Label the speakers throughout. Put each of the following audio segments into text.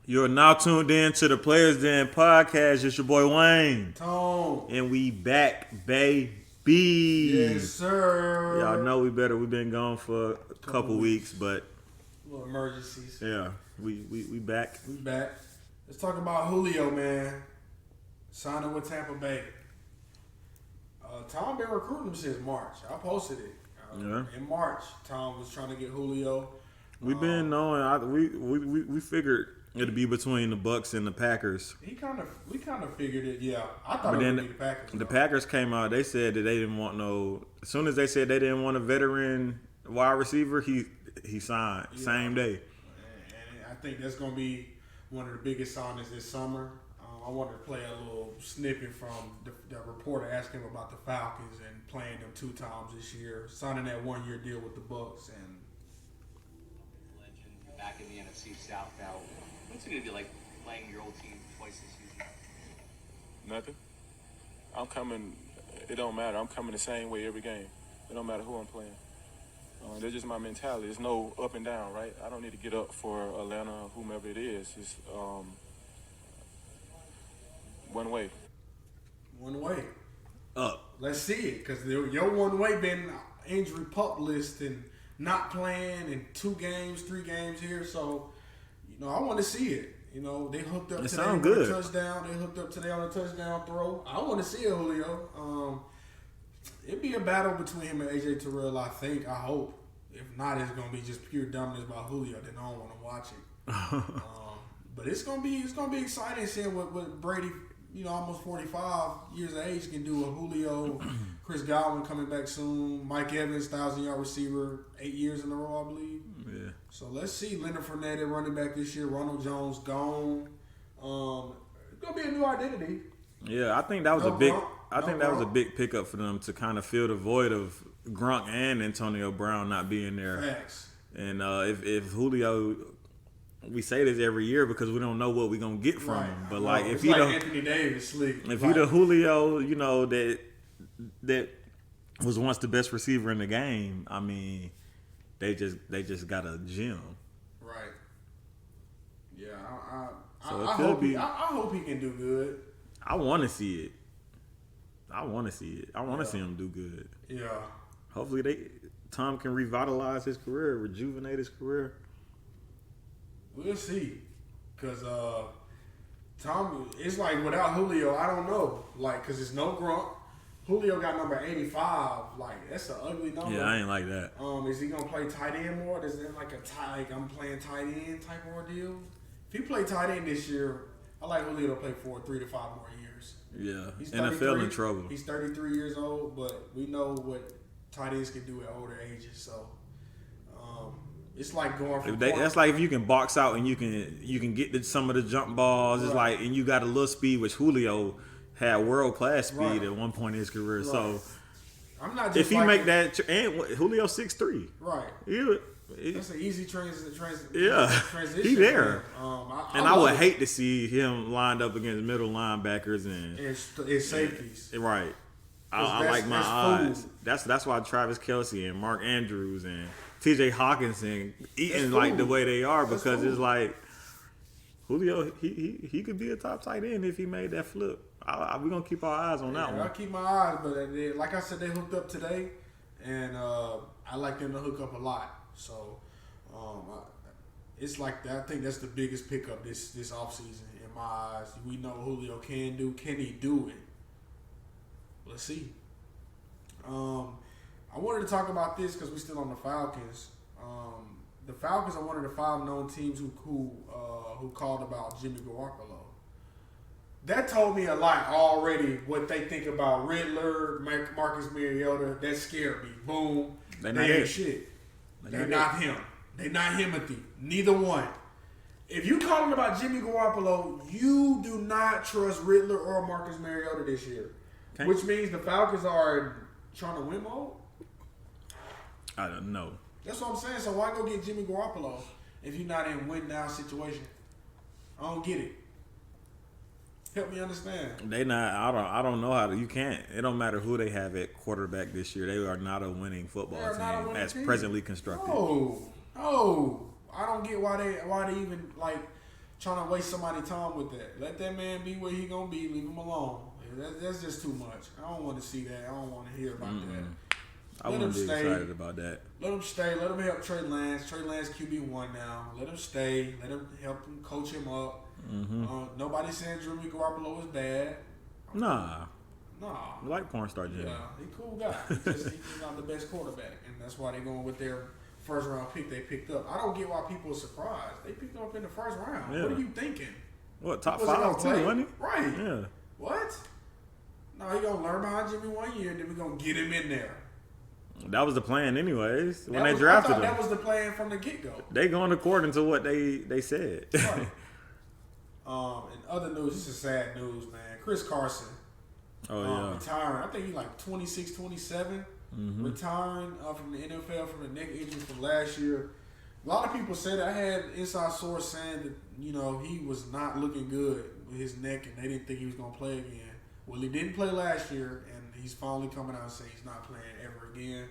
Speaker 1: You are now tuned in to the Players Den podcast. It's your boy Wayne.
Speaker 2: Tone.
Speaker 1: And we back, baby.
Speaker 2: Yes, sir.
Speaker 1: Y'all know we better. We've been gone for a couple weeks, but
Speaker 2: little emergencies.
Speaker 1: yeah, we back.
Speaker 2: We back. Let's talk about Julio, man. Signing with Tampa Bay. Tom been recruiting him since March. I posted it. In March, Tom was trying to get Julio.
Speaker 1: We've been knowing. We figured it'd be between the Bucks and the Packers.
Speaker 2: We kind of figured it. Yeah, I thought it would be the Packers.
Speaker 1: The Packers came out. They said that they didn't want no. As soon as they said they didn't want a veteran wide receiver, he signed same day.
Speaker 2: And I think that's gonna be one of the biggest signings this summer. I wanted to play a little snippet from the reporter asking him about the Falcons and playing them 2 times this year, signing that 1-year deal with the Bucks. And
Speaker 3: legend back in the NFC South now. What's it gonna be like playing your old team twice this season?
Speaker 4: Nothing. I'm coming. It don't matter. I'm coming the same way every game. It don't matter who I'm playing. That's just my mentality. There's no up and down, right? I don't need to get up for Atlanta or whomever it is. It's one way.
Speaker 2: One way.
Speaker 1: Up.
Speaker 2: Let's see it, because your one way been injury pup list and not playing in 2 games, 3 games here. So, I want to see it. They hooked up today on a touchdown. They hooked up today on a touchdown throw. I want to see it, Julio. It'd be a battle between him and AJ Terrell, I think. I hope. If not, it's gonna be just pure dominance by Julio. Then I don't want to watch it. But it's gonna be exciting seeing what Brady, almost 45 years of age, can do with Julio. Chris Godwin coming back soon. Mike Evans, 1,000-yard receiver, 8 years in a row, I believe.
Speaker 1: Yeah.
Speaker 2: So let's see. Leonard Fournette running back this year. Ronald Jones gone. It's gonna be a new identity.
Speaker 1: Yeah, I think that was a big pickup for them to kind of fill the void of Gronk and Antonio Brown not being there.
Speaker 2: Facts.
Speaker 1: And if Julio, we say this every year because we don't know what we're gonna get from him. But if he
Speaker 2: Anthony Davis,
Speaker 1: if he the Julio, that was once the best receiver in the game, I mean, they just got a gem.
Speaker 2: Right. Yeah, I hope he can do good.
Speaker 1: I want to see it. I want to see him do good.
Speaker 2: Yeah.
Speaker 1: Hopefully Tom can revitalize his career, rejuvenate his career.
Speaker 2: We'll see. Because Tom, it's like without Julio, I don't know. Because it's no Gronk. Julio got number 85. That's an ugly number.
Speaker 1: Yeah, I ain't like that.
Speaker 2: Is he going to play tight end more? Is it I'm playing tight end type of ordeal? If he play tight end this year, I like Julio to play for 3 to 5 more years.
Speaker 1: Yeah,
Speaker 2: he's
Speaker 1: NFL in trouble.
Speaker 2: He's 33 years old, but we know what tight ends can do at older ages. So it's like going from.
Speaker 1: That's like if you can box out and you can get some of the jump balls. It's like, and you got a little speed, which Julio had world class speed at one point in his career. Right. So
Speaker 2: I'm not just
Speaker 1: if he make that, and Julio 6'3",
Speaker 2: right? That's an easy transition.
Speaker 1: He there. I would hate to see him lined up against middle linebackers and
Speaker 2: safeties.
Speaker 1: Right. I like my odds. That's why Travis Kelce and Mark Andrews and T.J. Hawkinson eating the way they are, because it's like Julio. He could be a top tight end if he made that flip. We're gonna keep our eyes on that one.
Speaker 2: I'll keep my eyes, but like I said, they hooked up today, and I like them to hook up a lot. So it's like that. I think that's the biggest pickup this offseason in my eyes. We know Julio can do. Can he do it? Let's see. I wanted to talk about this because we're still on the Falcons. The Falcons are one of the 5 known teams who called about Jimmy Garoppolo. That told me a lot already, what they think about Riddler, Marcus Mariota. That scared me. Boom. They ain't shit. They're not him. They're not Timothy. Neither one. If you calling about Jimmy Garoppolo, you do not trust Riddler or Marcus Mariota this year. Okay. Which means the Falcons are trying to win mode?
Speaker 1: I don't know.
Speaker 2: That's what I'm saying. So why go get Jimmy Garoppolo if you're not in win now situation? I don't get it. Help me understand.
Speaker 1: They not. I don't know how to. You can't. It don't matter who they have at quarterback this year. They are not a winning football team as presently constructed.
Speaker 2: No, I don't get why they even trying to waste somebody's time with that. Let that man be where he gonna be. Leave him alone. That's just too much. I don't want to see that. I don't want to hear about that.
Speaker 1: I wouldn't be excited about that.
Speaker 2: Let him stay. Let him help Trey Lance. Trey Lance QB1 now. Let him stay. Let him help him coach him up. Nobody saying Jimmy Garoppolo is bad.
Speaker 1: Nah.
Speaker 2: I
Speaker 1: like porn star Jimmy.
Speaker 2: Yeah, he's a cool guy. He's not the best quarterback, and that's why they're going with their first round pick they picked up. I don't get why people are surprised. They picked him up in the first round.
Speaker 1: Yeah.
Speaker 2: What are you thinking?
Speaker 1: What, top 5 too, wasn't he?
Speaker 2: Right.
Speaker 1: Yeah.
Speaker 2: What? No, he gonna learn behind Jimmy 1 year, and then we're gonna get him in there.
Speaker 1: That was the plan anyways, when they drafted him.
Speaker 2: That was the plan from the get-go.
Speaker 1: They going according to what they said.
Speaker 2: Right. In other news, this is sad news, man. Chris Carson. Retiring. I think he's like 26, 27. Retiring from the NFL from the neck injury from last year. A lot of people said I had inside source saying that, he was not looking good with his neck and they didn't think he was going to play again. Well, he didn't play last year and he's finally coming out and saying he's not playing ever again.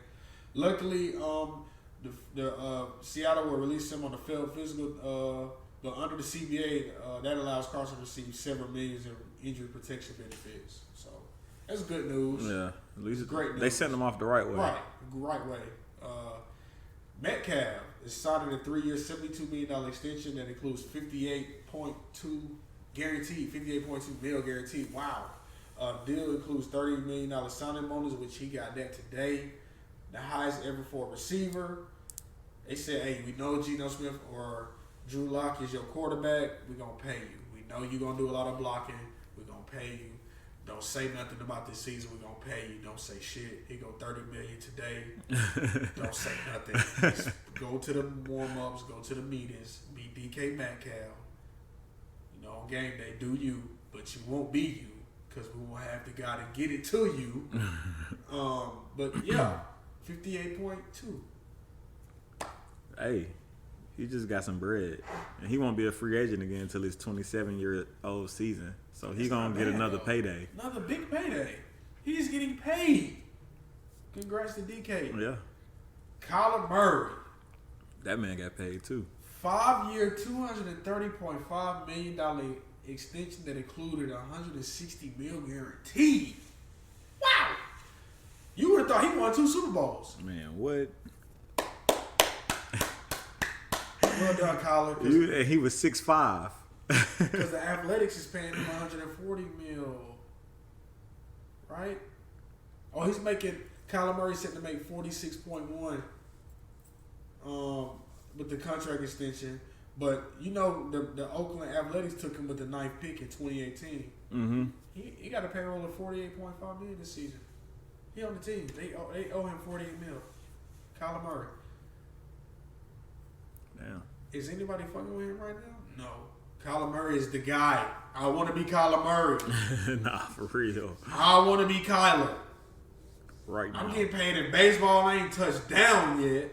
Speaker 2: Luckily, the Seattle will release him on the field physical, but under the CBA, that allows Carson to receive several millions in injury protection benefits. So that's good news.
Speaker 1: Yeah, at least
Speaker 2: it's great news.
Speaker 1: They sent him off the right way.
Speaker 2: Right way. Metcalf is signing a 3-year, $72 million extension that includes $58.2 guaranteed, $58.2 million guaranteed. Wow. Deal includes $30 million signing bonus, which he got that today. The highest ever for a receiver. They said, hey, we know Geno Smith or Drew Lock is your quarterback. We're going to pay you. We know you're going to do a lot of blocking. We're going to pay you. Don't say nothing about this season. We're going to pay you. Don't say shit. He go $30 million today. Don't say nothing. Just go to the warm-ups. Go to the meetings. Be DK Metcalf. On game day, do you. But you won't be you because we won't have the guy to get it to you. But, yeah, 58.2.
Speaker 1: Hey, he just got some bread. And he won't be a free agent again until his 27-year-old season. So he's going to get another payday.
Speaker 2: Another big payday. He's getting paid. Congrats to DK.
Speaker 1: Yeah.
Speaker 2: Kyler Murray.
Speaker 1: That man got paid too.
Speaker 2: 5-year, $230.5 million extension that included $160 million guaranteed. Wow. You would have thought he won 2 Super Bowls.
Speaker 1: Man, what?
Speaker 2: Well done, Kyler.
Speaker 1: And he was 6'5".
Speaker 2: Because the Athletics is paying him $140 million. Right? Oh, he's making Kyler Murray set to make $46.1 with the contract extension. But the Oakland Athletics took him with the 9th pick in 2018. Mm-hmm. He got a payroll of $48.5 million this season. He on the team. They owe him $48 million. Kyler Murray.
Speaker 1: Damn.
Speaker 2: Is anybody fucking with him right now? No. Kyler Murray is the guy. I want to be Kyler Murray.
Speaker 1: Nah, for real.
Speaker 2: I want to be Kyler.
Speaker 1: Right now.
Speaker 2: I'm getting paid in baseball. I ain't touched down yet.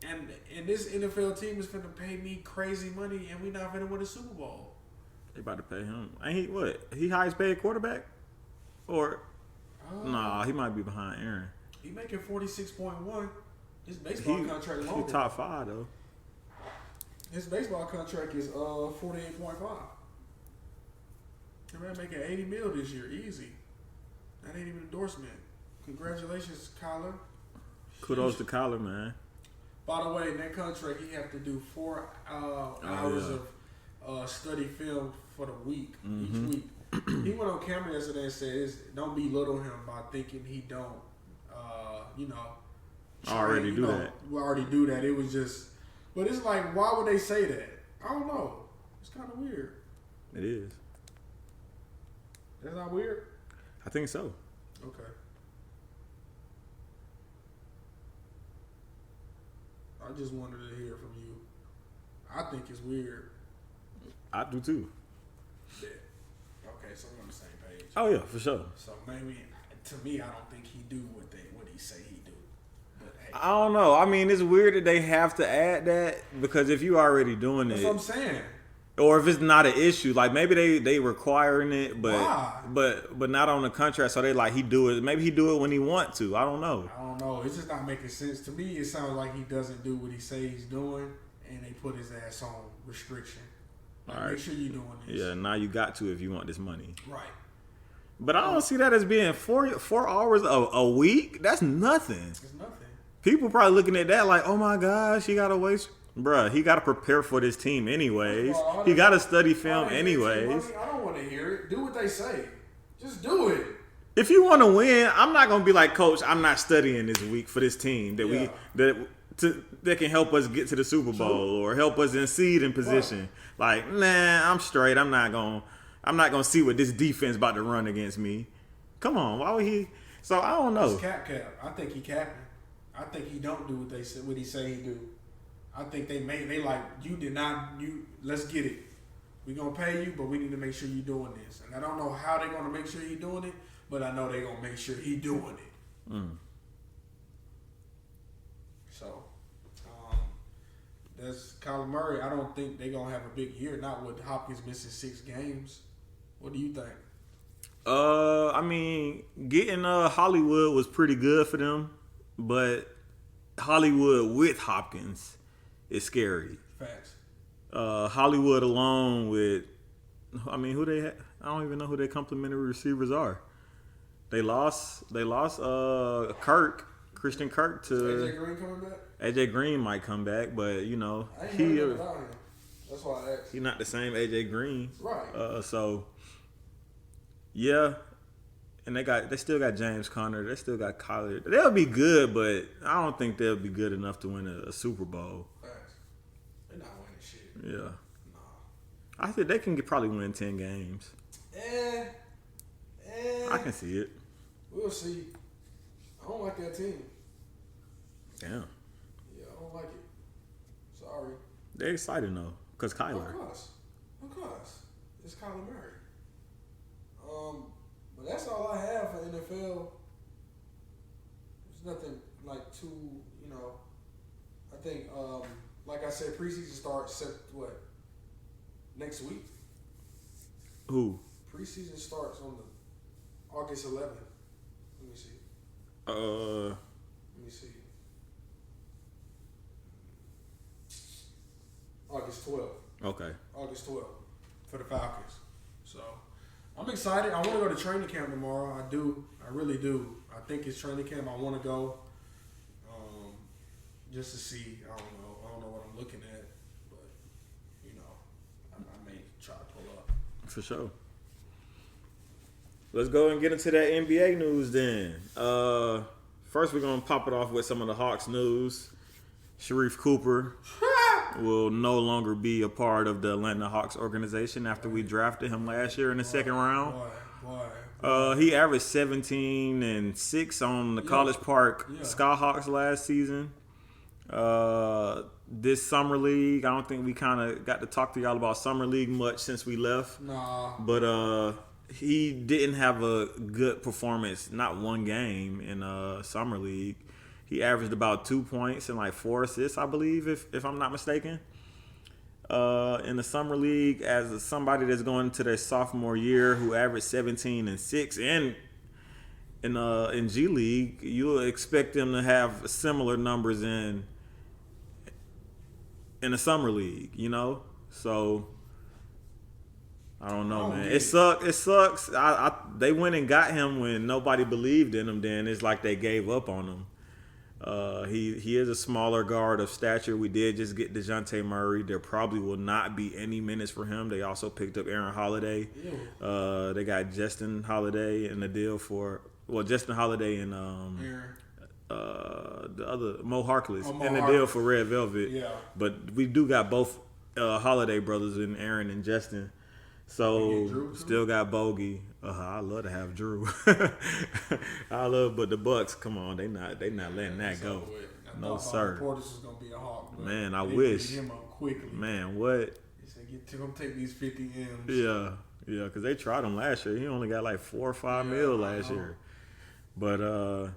Speaker 2: And this NFL team is finna pay me crazy money, and we not finna win a Super Bowl.
Speaker 1: They about to pay him. Ain't he what? He highest paid quarterback? Or nah, he might be behind Aaron.
Speaker 2: He making 46.1. His baseball contract longer.
Speaker 1: He top 5 though.
Speaker 2: His baseball contract is 48.5. The man making $80 million this year, easy. That ain't even endorsement. Congratulations, Kyler.
Speaker 1: Kudos to Kyler, man.
Speaker 2: By the way, in that contract, he have to do 4 hours of study film for the week, each week. He went on camera yesterday and said, "Don't belittle him by thinking he don't,
Speaker 1: already do that.
Speaker 2: We already do that. It was just, but it's like, why would they say that? I don't know. It's kind of weird.
Speaker 1: It is.
Speaker 2: That's not weird?
Speaker 1: I think so.
Speaker 2: Okay. I just wanted to hear from you. I think it's weird.
Speaker 1: I do too.
Speaker 2: Yeah. Okay, so we're on the same page.
Speaker 1: Oh yeah, for sure.
Speaker 2: So maybe, to me, I don't think he do what he say he do. But hey.
Speaker 1: I don't know. I mean, it's weird that they have to add that because if you already doing
Speaker 2: That's
Speaker 1: it,
Speaker 2: what I'm saying.
Speaker 1: Or if it's not an issue, like maybe they requiring it, but
Speaker 2: Why?
Speaker 1: but not on the contract. So they like he do it. Maybe he do it when he want to. I don't know.
Speaker 2: I don't know. It's just not making sense to me. It sounds like he doesn't do what he say he's doing, and they put his ass on restriction.
Speaker 1: All right.
Speaker 2: Make sure you're doing this.
Speaker 1: Yeah, now you got to if you want this money.
Speaker 2: Right.
Speaker 1: But I don't see that as being 4 hours a week. That's nothing.
Speaker 2: It's nothing.
Speaker 1: People probably looking at that like, oh my gosh, he got to waste. Bruh, he got to prepare for this team anyways. He got to study film anyways.
Speaker 2: I don't want to hear it. Do what they say. Just do it.
Speaker 1: If you want to win, I'm not gonna be like, Coach, I'm not studying this week for this team that can help us get to the Super Bowl or help us in seeding position. Right. Like, nah, I'm straight. I'm not gonna see what this defense about to run against me. Come on, why would he? So I don't know.
Speaker 2: It's cap. I think he capping. I think he don't do what he say he do. I think they like, you did not, let's get it. We gonna pay you, but we need to make sure you doing this. And I don't know how they gonna make sure he doing it, but I know they gonna make sure he doing it. So, that's Kyler Murray. I don't think they gonna have a big year. Not with Hopkins missing 6 games. What do you think?
Speaker 1: I mean, getting Hollywood was pretty good for them, but Hollywood with Hopkins is scary.
Speaker 2: Facts.
Speaker 1: Hollywood alone with, I mean, who they? I don't even know who their complimentary receivers are. They lost Christian Kirk to.
Speaker 2: Is AJ Green coming back?
Speaker 1: AJ Green might come back, but you know
Speaker 2: that's why I asked.
Speaker 1: He's not the same AJ Green,
Speaker 2: right?
Speaker 1: So yeah, and they still got James Conner. They still got Kyler. They'll be good, but I don't think they'll be good enough to win a Super Bowl.
Speaker 2: Facts. They're not winning shit.
Speaker 1: Yeah.
Speaker 2: No.
Speaker 1: I think they can probably win 10 games. I can see it.
Speaker 2: We'll see. I don't like that team.
Speaker 1: Damn.
Speaker 2: Yeah, I don't like it. Sorry.
Speaker 1: They're excited though, because Kyler.
Speaker 2: Of course. It's Kyler Murray. But that's all I have for NFL. There's nothing like too, I think, like I said, preseason starts next week?
Speaker 1: Who?
Speaker 2: Preseason starts on the August 11th. Let me see. Let me see. August 12th.
Speaker 1: Okay.
Speaker 2: August 12th for the Falcons. So I'm excited. I want to go to training camp tomorrow. I do. I really do. I think it's training camp. I want to go just to see. I don't know what I'm looking at, but I may try to pull up.
Speaker 1: For sure. Let's go and get into that NBA news then. First, we're going to pop it off with some of the Hawks news. Sharif Cooper will no longer be a part of the Atlanta Hawks organization after we drafted him last year in the second round. He averaged 17 and 6 on the College Park Skyhawks last season. This summer league, I don't think we kind of got to talk to y'all about summer league much since we left.
Speaker 2: Nah.
Speaker 1: But he didn't have a good performance, not one game in summer league. He averaged about 2 points and like 4 assists, I believe, if I'm not mistaken. In the summer league, as somebody that's going into their sophomore year who averaged 17 and 6, and in G League, you'll expect them to have similar numbers in the summer league, So I don't know, man. It sucks. They went and got him when nobody believed in him. Then it's like they gave up on him. He is a smaller guard of stature. We did just get DeJounte Murray. There probably will not be any minutes for him. They also picked up Aaron Holiday. They got Justin Holiday in the deal for Justin Holiday and the other Mo Harkless in the deal for Red Velvet.
Speaker 2: Yeah.
Speaker 1: But we do got both Holiday brothers in Aaron and Justin. So still got Bogey. I love to have Drew. But the Bucks, come on, they not letting that go. No sir.
Speaker 2: Portis was gonna be a Hawk. But
Speaker 1: man, I wish.
Speaker 2: Him up quickly.
Speaker 1: Man, what?
Speaker 2: He said, "Come take these 50 M's."
Speaker 1: Yeah, because they tried him last year. He only got like 4 or 5 mil last year. But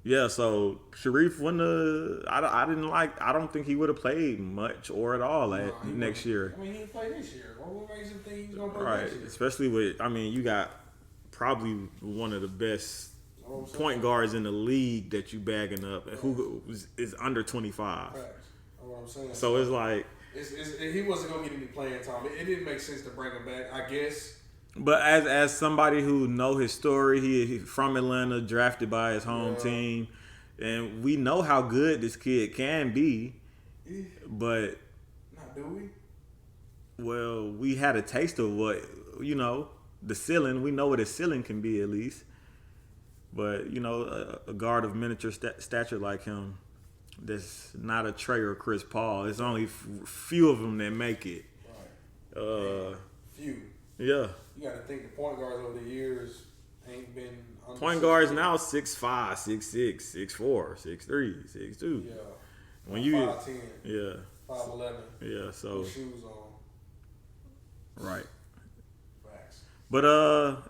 Speaker 1: yeah. So Sharif, I don't think he would have played much or at all next year.
Speaker 2: I mean, he didn't play this year. What makes him think he's gonna play
Speaker 1: next year? Especially with, you got probably one of the best point guards in the league that you bagging up, who is under 25.
Speaker 2: Facts. what I'm saying.
Speaker 1: So it's like
Speaker 2: he wasn't gonna get any playing time. It didn't make sense to bring him back, I guess.
Speaker 1: But as somebody who know his story, he from Atlanta, drafted by his home team, and we know how good this kid can be. But
Speaker 2: not do we?
Speaker 1: Well, we had a taste of what the ceiling. We know what his ceiling can be at least. But a guard of miniature stature like him, that's not a Trey or Chris Paul. It's only few of them that make it.
Speaker 2: Right. Few.
Speaker 1: Yeah.
Speaker 2: You got to think the point guards over the years ain't been.
Speaker 1: Point guards now 6'5", 6'6", 6'4", 6'3", 6'2".
Speaker 2: Yeah.
Speaker 1: When you
Speaker 2: 5'10".
Speaker 1: Yeah.
Speaker 2: 5'11".
Speaker 1: Yeah. So.
Speaker 2: With shoes on.
Speaker 1: Right.
Speaker 2: Facts.
Speaker 1: But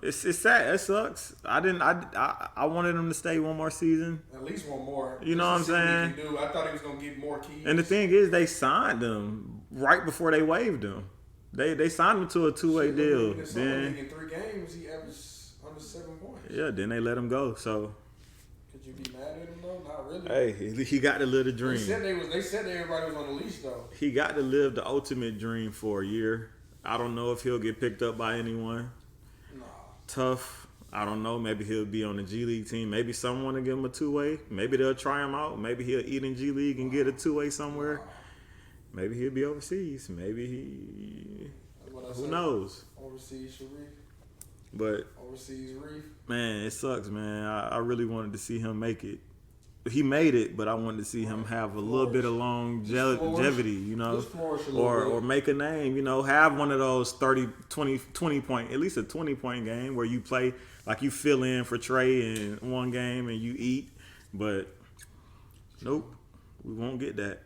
Speaker 1: it's sad. It sucks. I wanted him to stay one more season.
Speaker 2: At least one more.
Speaker 1: You know what I'm saying?
Speaker 2: What he can do. I thought he was gonna get more keys.
Speaker 1: And the thing is, they signed him right before they waived him. They signed him to a 2-way deal. Then
Speaker 2: in 3 games, he averaged under 7 points.
Speaker 1: Yeah. Then they let him go. So.
Speaker 2: Could you be mad at him though? Not really.
Speaker 1: Hey, he got to live the dream.
Speaker 2: They said everybody was on the leash though.
Speaker 1: He got to live the ultimate dream for a year. I don't know if he'll get picked up by anyone.
Speaker 2: Nah.
Speaker 1: Tough. I don't know. Maybe he'll be on the G League team. Maybe someone will give him a 2-way. Maybe they'll try him out. Maybe he'll eat in G League and get a 2-way somewhere. Maybe he'll be overseas. Maybe he. Who knows?
Speaker 2: Overseas Sharif.
Speaker 1: But
Speaker 2: overseas Reef.
Speaker 1: Man, it sucks, man. I really wanted to see him make it. He made it, but I wanted to see him have a little bit of longevity, or make a name, have one of those 30, 20 point, at least a 20-point game where you play like you fill in for Trey in one game and you eat. But nope, we won't get that,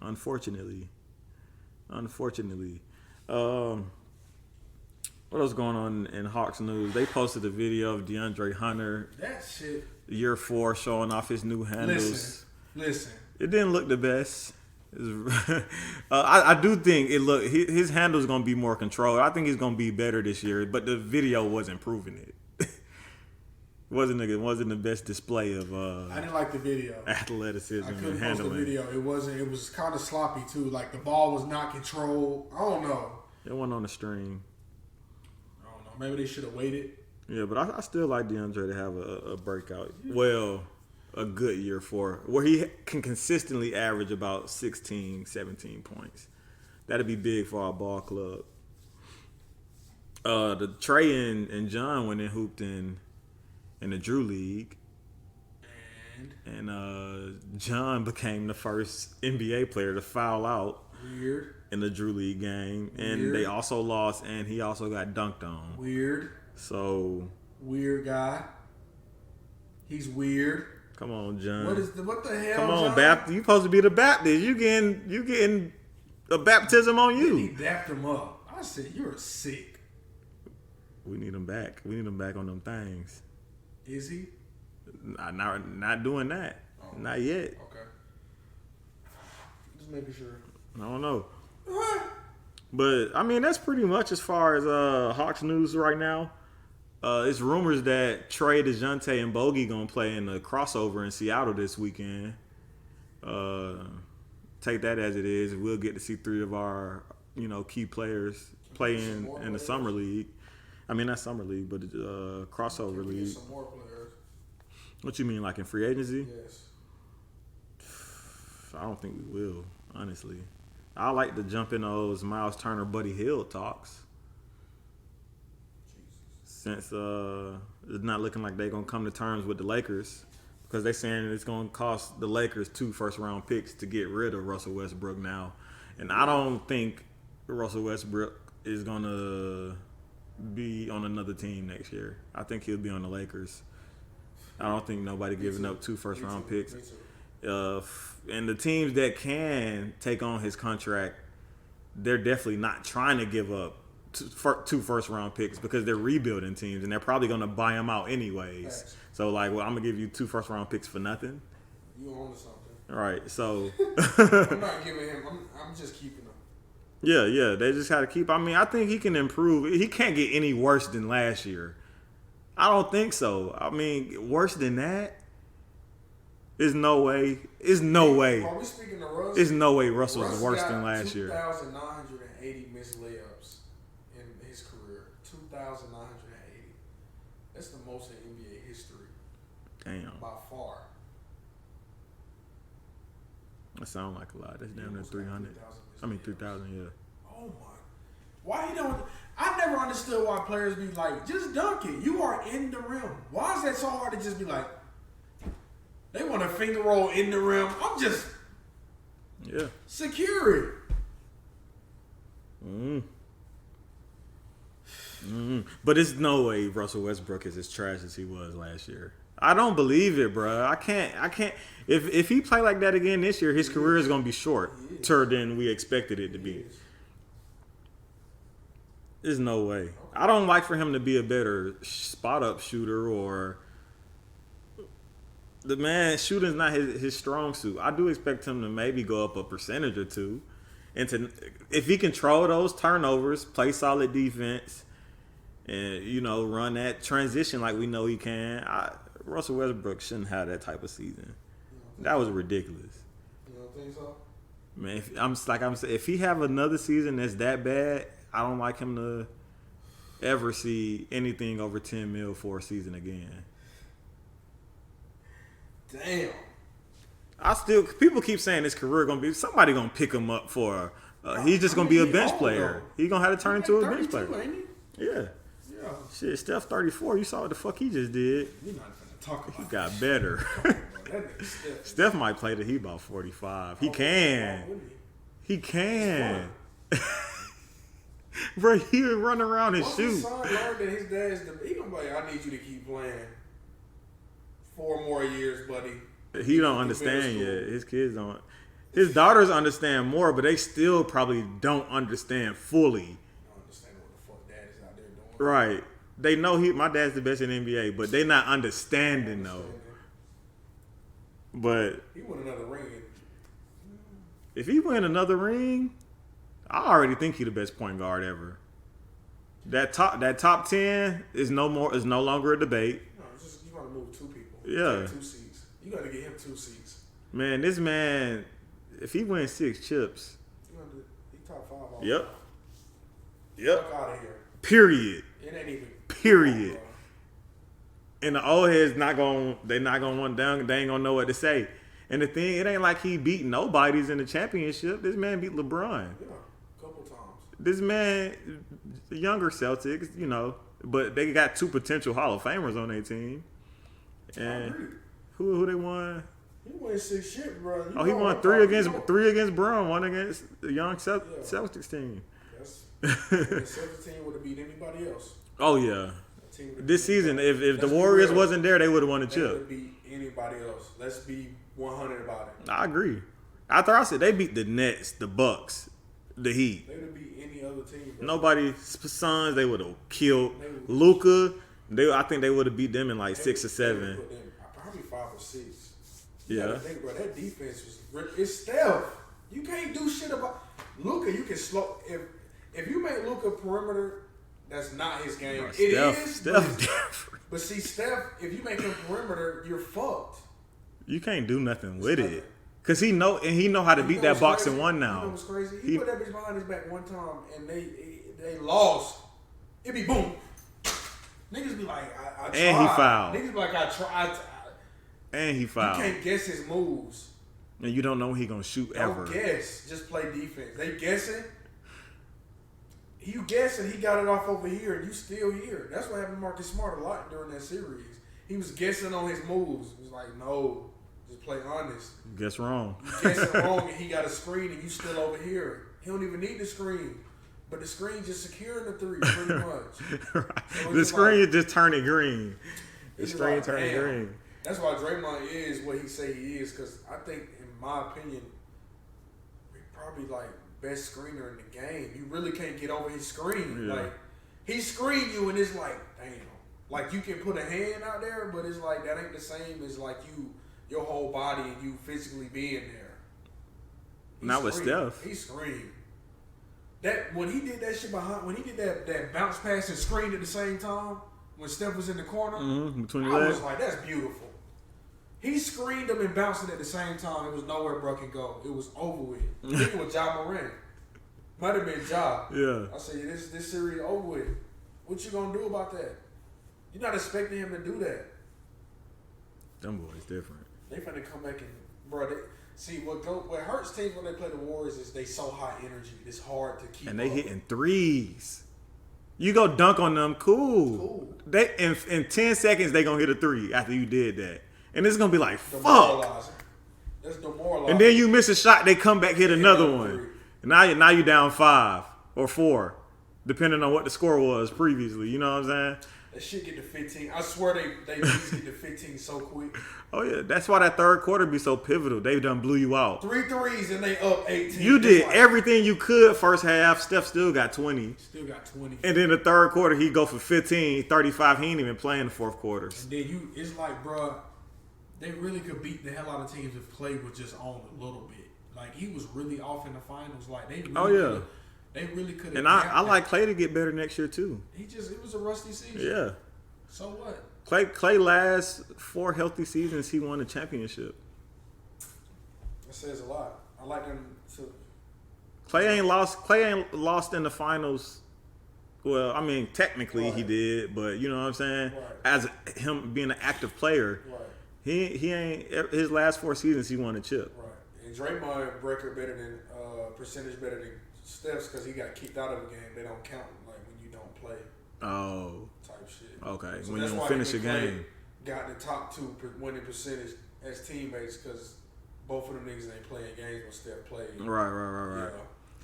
Speaker 1: unfortunately. What else going on in Hawks news? They posted a video of DeAndre Hunter.
Speaker 2: That shit.
Speaker 1: Year 4 showing off his new handles.
Speaker 2: Listen.
Speaker 1: It didn't look the best. I do think his handle's gonna be more controlled. I think he's gonna be better this year, but the video wasn't proving it. wasn't the best display of
Speaker 2: I didn't like the video.
Speaker 1: Athleticism
Speaker 2: I couldn't
Speaker 1: and handling.
Speaker 2: post the video. It was kind of sloppy too. Like the ball was not controlled. I don't know.
Speaker 1: It went on the string.
Speaker 2: I don't know. Maybe they should have waited.
Speaker 1: Yeah, but I still like DeAndre to have a breakout. Well, a good year 4, where he can consistently average about 16, 17 points. That'd be big for our ball club. The Trey and John went and hooped in the Drew League. And John became the first NBA player to foul out in the Drew League game. And they also lost, and he also got dunked on. So
Speaker 2: weird guy. He's weird.
Speaker 1: Come on, John.
Speaker 2: What the hell?
Speaker 1: Come on,
Speaker 2: John?
Speaker 1: Baptist. You supposed to be the Baptist. You getting a baptism on you.
Speaker 2: He dapped him up. I said, you're sick.
Speaker 1: We need him back. We need him back on them things.
Speaker 2: Is he?
Speaker 1: Not doing that. Oh. Not yet.
Speaker 2: Okay. Just making sure.
Speaker 1: I don't know. But I mean, that's pretty much as far as Hawks news right now. It's rumors that Trey, DeJounte, and Bogey gonna play in the crossover in Seattle this weekend. Take that as it is. We'll get to see 3 of our key players play in the summer league. I mean, not summer league, but crossover league.
Speaker 2: Some more players.
Speaker 1: What you mean, like in free agency?
Speaker 2: Yes.
Speaker 1: I don't think we will, honestly. I like to jump in those Miles Turner, Buddy Hield talks. Since it's not looking like they're going to come to terms with the Lakers, because they're saying it's going to cost the Lakers 2 first-round picks to get rid of Russell Westbrook now. And I don't think Russell Westbrook is going to be on another team next year. I think he'll be on the Lakers. I don't think nobody giving up 2 first-round picks. And the teams that can take on his contract, they're definitely not trying to give up 2 first-round picks because they're rebuilding teams and they're probably going to buy them out anyways.
Speaker 2: Yes.
Speaker 1: So, I'm going to give you 2 first-round picks for nothing.
Speaker 2: You own something.
Speaker 1: Right, so.
Speaker 2: I'm not giving him. I'm just keeping him.
Speaker 1: Yeah. They just got to keep. I mean, I think he can improve. He can't get any worse than last year. I don't think so. I mean, worse than that? There's no way. There's no way.
Speaker 2: Are we speaking of Russ?
Speaker 1: There's no way Russell was
Speaker 2: Russ
Speaker 1: worse
Speaker 2: got
Speaker 1: than last year.
Speaker 2: 2,980 missed layups in his career. 2,980. That's the most in NBA history.
Speaker 1: Damn.
Speaker 2: By far.
Speaker 1: That sounds like a lot. That's down to 300. 3,000, yeah.
Speaker 2: Oh, my. Why you don't... I never understood why players be like, just dunk it. You are in the rim. Why is that so hard to just be like... They want to finger roll in the rim. I'm just...
Speaker 1: Yeah.
Speaker 2: Secure it.
Speaker 1: But there's no way Russell Westbrook is as trash as he was last year. I don't believe it, bro. I can't. If he play like that again this year, his career is gonna be shorter than we expected it to be. There's no way. I don't like for him to be a better spot up shooter or the man shooting's not his strong suit. I do expect him to maybe go up a percentage or two, and to if he control those turnovers, play solid defense, and run that transition like we know he can. Russell Westbrook shouldn't have that type of season. That was ridiculous.
Speaker 2: You don't think so?
Speaker 1: Man, if he have another season that's that bad, I don't like him to ever see anything over 10 mil for a season again.
Speaker 2: Damn.
Speaker 1: People keep saying his career gonna be somebody gonna pick him up for. He's just gonna be a bench player. He's gonna have to turn into a bench player.
Speaker 2: Ain't he?
Speaker 1: Yeah.
Speaker 2: Yeah.
Speaker 1: Shit, Steph 34. You saw what the fuck he just did.
Speaker 2: We're not gonna talk about
Speaker 1: He got better.
Speaker 2: that nigga Steph.
Speaker 1: Steph might play till he about 45. He can. He can. Bro, he would run around and
Speaker 2: Once
Speaker 1: shoot.
Speaker 2: his son learned that his dad's he gonna be like, I need you to keep playing 4 more years, buddy.
Speaker 1: He don't understand yet. His kids don't. His daughters understand more, but they still probably don't understand fully.
Speaker 2: I don't understand what the fuck dad is out there doing.
Speaker 1: Right. They know my dad's the best in the NBA, but they not understanding though. But
Speaker 2: He won another ring.
Speaker 1: if he win another ring, I already think he the best point guard ever. That top 10 is no longer a debate.
Speaker 2: No, it's just you want to move 2 people.
Speaker 1: Yeah.
Speaker 2: Take 2 seats. You got to get him 2 seats.
Speaker 1: Man, this man, if he wins 6 chips,
Speaker 2: He top 5 all
Speaker 1: yep.
Speaker 2: time.
Speaker 1: Yep.
Speaker 2: Fuck out of here.
Speaker 1: Period.
Speaker 2: It ain't even.
Speaker 1: Period. And the old heads they not gonna want down. They ain't gonna know what to say. And the thing, it ain't like he beat nobodies in the championship. This man beat LeBron.
Speaker 2: Yeah, a couple times.
Speaker 1: This man, the younger Celtics, but they got 2 potential Hall of Famers on their team. And who they won?
Speaker 2: He won 6 shit, bro.
Speaker 1: He won 3 against Brown, 1 against the young Celtics team.
Speaker 2: The Celtics team would have beat anybody else.
Speaker 1: Oh yeah. This season, if the Warriors wasn't there, they would have won the
Speaker 2: They would
Speaker 1: chip.
Speaker 2: have beat anybody else. Let's be 100 about it.
Speaker 1: I agree. After I said they beat the Nets, the Bucks, the Heat.
Speaker 2: They would have beat any other team. Bro.
Speaker 1: Nobody's sons, they would have killed. Luka, I think they would have beat them in like 6 or 7.
Speaker 2: Probably 5 or 6.
Speaker 1: Yeah.
Speaker 2: You gotta think, bro, that defense was. It's Steph. You can't do shit about Luka. You can slow if you make Luka perimeter. That's not his game.
Speaker 1: Bro,
Speaker 2: It is.
Speaker 1: Steph different.
Speaker 2: But see, Steph, if you make him perimeter, you're fucked.
Speaker 1: You can't do nothing with it. Cause he know how to beat that box in one now.
Speaker 2: You know what's crazy? He put that bitch behind his back one time and they lost. It be boom. Niggas be like, I tried.
Speaker 1: And he fouled.
Speaker 2: Niggas be like, I tried.
Speaker 1: And he fouled.
Speaker 2: You can't guess his moves.
Speaker 1: And you don't know when he gonna shoot ever.
Speaker 2: Don't guess. Just play defense. They guessing. You guessing he got it off over here and you still here. That's what happened to Marcus Smart a lot during that series. He was guessing on his moves. He was like, no, just play honest.
Speaker 1: Guess wrong.
Speaker 2: You guessing wrong and he got a screen and you still over here. He don't even need the screen. But the screen just securing the 3 pretty much.
Speaker 1: Right.
Speaker 2: So
Speaker 1: The screen is just turning green. The
Speaker 2: it's
Speaker 1: screen
Speaker 2: like,
Speaker 1: turning
Speaker 2: damn.
Speaker 1: green.
Speaker 2: That's why Draymond is what he say he is. Because I think, in my opinion, he's probably like best screener in the game. You really can't get over his screen.
Speaker 1: Yeah.
Speaker 2: Like he screen you and it's like, damn. Like you can put a hand out there, but it's like that ain't the same as like your whole body and you physically being there.
Speaker 1: Not with Steph.
Speaker 2: He screamed. That when he did that shit when he did that bounce pass and screen at the same time, when Steph was in the corner,
Speaker 1: Between the
Speaker 2: I
Speaker 1: legs.
Speaker 2: was like, that's beautiful. He screened him and bounced it at the same time. It was nowhere bro could go. It was over with. I think it was Ja Morant. Might have been Ja.
Speaker 1: Yeah.
Speaker 2: I said, this series over with. What you gonna do about that? You're not expecting him to do that.
Speaker 1: Them boys different.
Speaker 2: They finna come back and, bro. What hurts teams when they play the Warriors is they so high energy. It's hard to keep.
Speaker 1: And they
Speaker 2: up.
Speaker 1: hitting threes. You go dunk on them, cool. They in 10 seconds they gonna hit a 3 after you did that, and it's gonna be like fuck.
Speaker 2: That's demoralizing.
Speaker 1: And then you miss a shot, they come back hit another one. And now you down 5 or 4, depending on what the score was previously. You know what I'm saying?
Speaker 2: That shit get to 15. I swear they just get to 15 so quick.
Speaker 1: Oh yeah, that's why that third quarter be so pivotal. They done blew you out.
Speaker 2: 3 threes and they up 18.
Speaker 1: You did everything you could first half. Steph still got 20.
Speaker 2: Still got 20.
Speaker 1: And then the third quarter, he go for 15, 35. He ain't even playing the fourth quarters.
Speaker 2: And then it's like, bro, they really could beat the hell out of teams if Clay was just on a little bit. Like, he was really off in the finals. Like, they really they really could have.
Speaker 1: And I like Clay to get better next year, too.
Speaker 2: It was a rusty season.
Speaker 1: Yeah.
Speaker 2: So what?
Speaker 1: Clay last 4 healthy seasons, he won a championship.
Speaker 2: That says a lot. I like them to.
Speaker 1: Clay ain't lost in the finals. Well, I mean, technically he did, but you know what I'm saying?
Speaker 2: Right.
Speaker 1: As him being an active player,
Speaker 2: Right.
Speaker 1: he ain't, his last 4 seasons he won a chip.
Speaker 2: Right. And Draymond record better than percentage better than Steph's because he got kicked out of a game. They don't count like when you don't play.
Speaker 1: Oh.
Speaker 2: Type shit.
Speaker 1: Okay.
Speaker 2: So
Speaker 1: when you
Speaker 2: that's
Speaker 1: don't
Speaker 2: why
Speaker 1: finish a
Speaker 2: him and Clay
Speaker 1: game.
Speaker 2: got the top 2 winning percentage as teammates because both of them niggas ain't playing games when Steph played.
Speaker 1: Right.
Speaker 2: Yeah.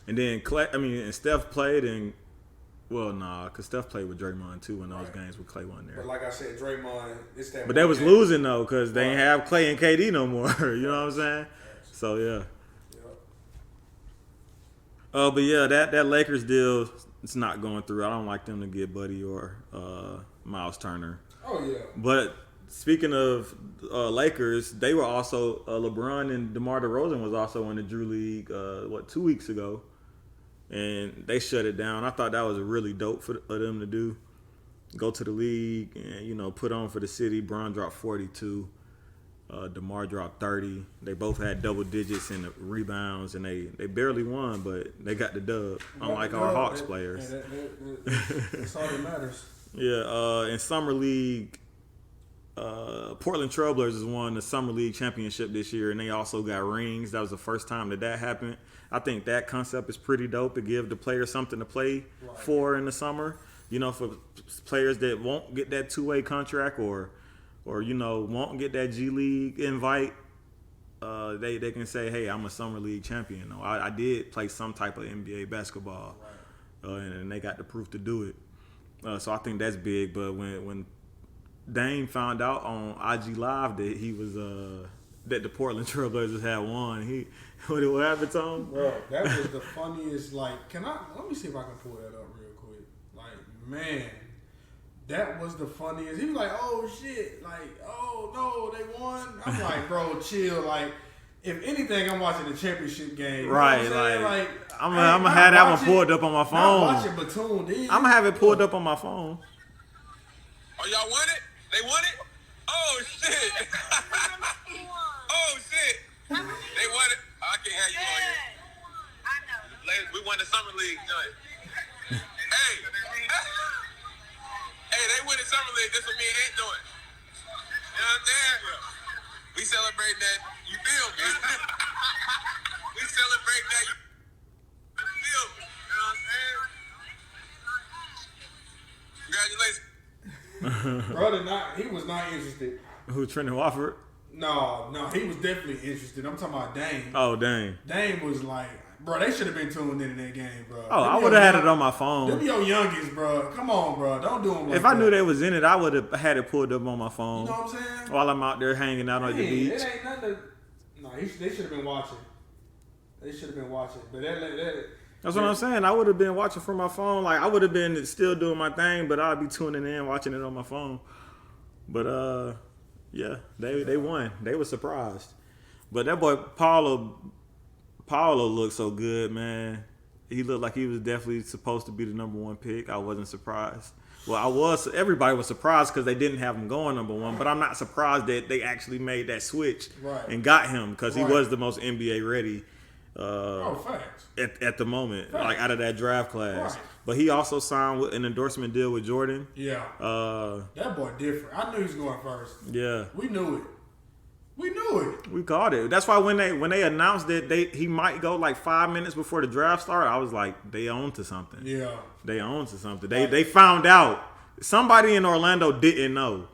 Speaker 1: And then and Steph played and because Steph played with Draymond too in those games with Clay wasn't there.
Speaker 2: But like I said, Draymond, it's that.
Speaker 1: But they was losing though because they ain't have Clay and KD no more. You know what I'm saying? So yeah. Oh, but yeah, that Lakers deal, it's not going through. I don't like them to get Buddy or Miles Turner.
Speaker 2: Oh yeah.
Speaker 1: But speaking of Lakers, they were also LeBron and DeMar DeRozan was also in the Drew League 2 weeks ago, and they shut it down. I thought that was really dope for them to do. Go to the league and put on for the city. Bron dropped 42. DeMar dropped 30. They both had double digits in the rebounds, and they barely won, but they got the dub, unlike our Hawks players.
Speaker 2: That's all that matters.
Speaker 1: Yeah, in Summer League, Portland Trailblazers won the Summer League championship this year, and they also got rings. That was the first time that happened. I think that concept is pretty dope to give the players something to play for in the summer. For players that won't get that 2-way contract or won't get that G League invite, they can say, hey, I'm a Summer League champion. I did play some type of NBA basketball, and they got the proof to do it. So I think that's big. But when Dame found out on IG Live that he was that the Portland Trailblazers had won, what happened to him?
Speaker 2: Bro, that was the funniest. Like, let me see if I can pull that up real quick. Like, man. That was the funniest. He was like, oh, shit. Like, oh, no, they won. I'm like, bro, chill. Like, if anything, I'm watching the championship game. You
Speaker 1: right.
Speaker 2: Know what I'm
Speaker 1: like I'm going to have that one pulled up on my phone.
Speaker 2: Not watching, but tuned in.
Speaker 1: I'm going to have it pulled up on my phone.
Speaker 5: Oh, y'all won it? They won it? Oh, shit. Oh, shit. They won it. I can't have you on here. I know. We won the Summer League joint. Hey. Hey, they win the Summer League. That's what me and Ant doing. You know what I'm saying? We celebrate that. You feel me? We celebrate that. You feel me? You know what I'm saying? Congratulations.
Speaker 2: Brother, he was not interested.
Speaker 1: Who, Trendon Watford?
Speaker 2: No, he was definitely interested. I'm talking about Dame.
Speaker 1: Oh, dang.
Speaker 2: Dame was like, bro, they should have been tuned in that game, bro.
Speaker 1: Oh, I would have had it on my phone.
Speaker 2: Them your youngest, bro. Come on, bro. Don't do them like
Speaker 1: if I knew they was in it, I would have had it pulled up on my phone.
Speaker 2: You know what I'm saying?
Speaker 1: While I'm out there hanging out on the beach.
Speaker 2: It ain't nothing to... No, they should have been watching. They should have been watching. But
Speaker 1: that's what I'm saying. I would have been watching from my phone. Like, I would have been still doing my thing, but I'd be tuning in, watching it on my phone. But, yeah, they won. They were surprised. But that boy, Paolo looked so good, man. He looked like he was definitely supposed to be the number 1 pick. I wasn't surprised. Well, everybody was surprised because they didn't have him going number 1, but I'm not surprised that they actually made that switch and got him because he was the most NBA ready
Speaker 2: facts.
Speaker 1: at the moment, like out of that draft class.
Speaker 2: Right.
Speaker 1: But he also signed with an endorsement deal with Jordan.
Speaker 2: Yeah. That boy different. I knew he was going first.
Speaker 1: Yeah.
Speaker 2: We knew it. We
Speaker 1: called it. That's why when they announced that he might go like 5 minutes before the draft started, I was like, they own to something.
Speaker 2: Yeah.
Speaker 1: They own to something. They found out. Somebody in Orlando didn't know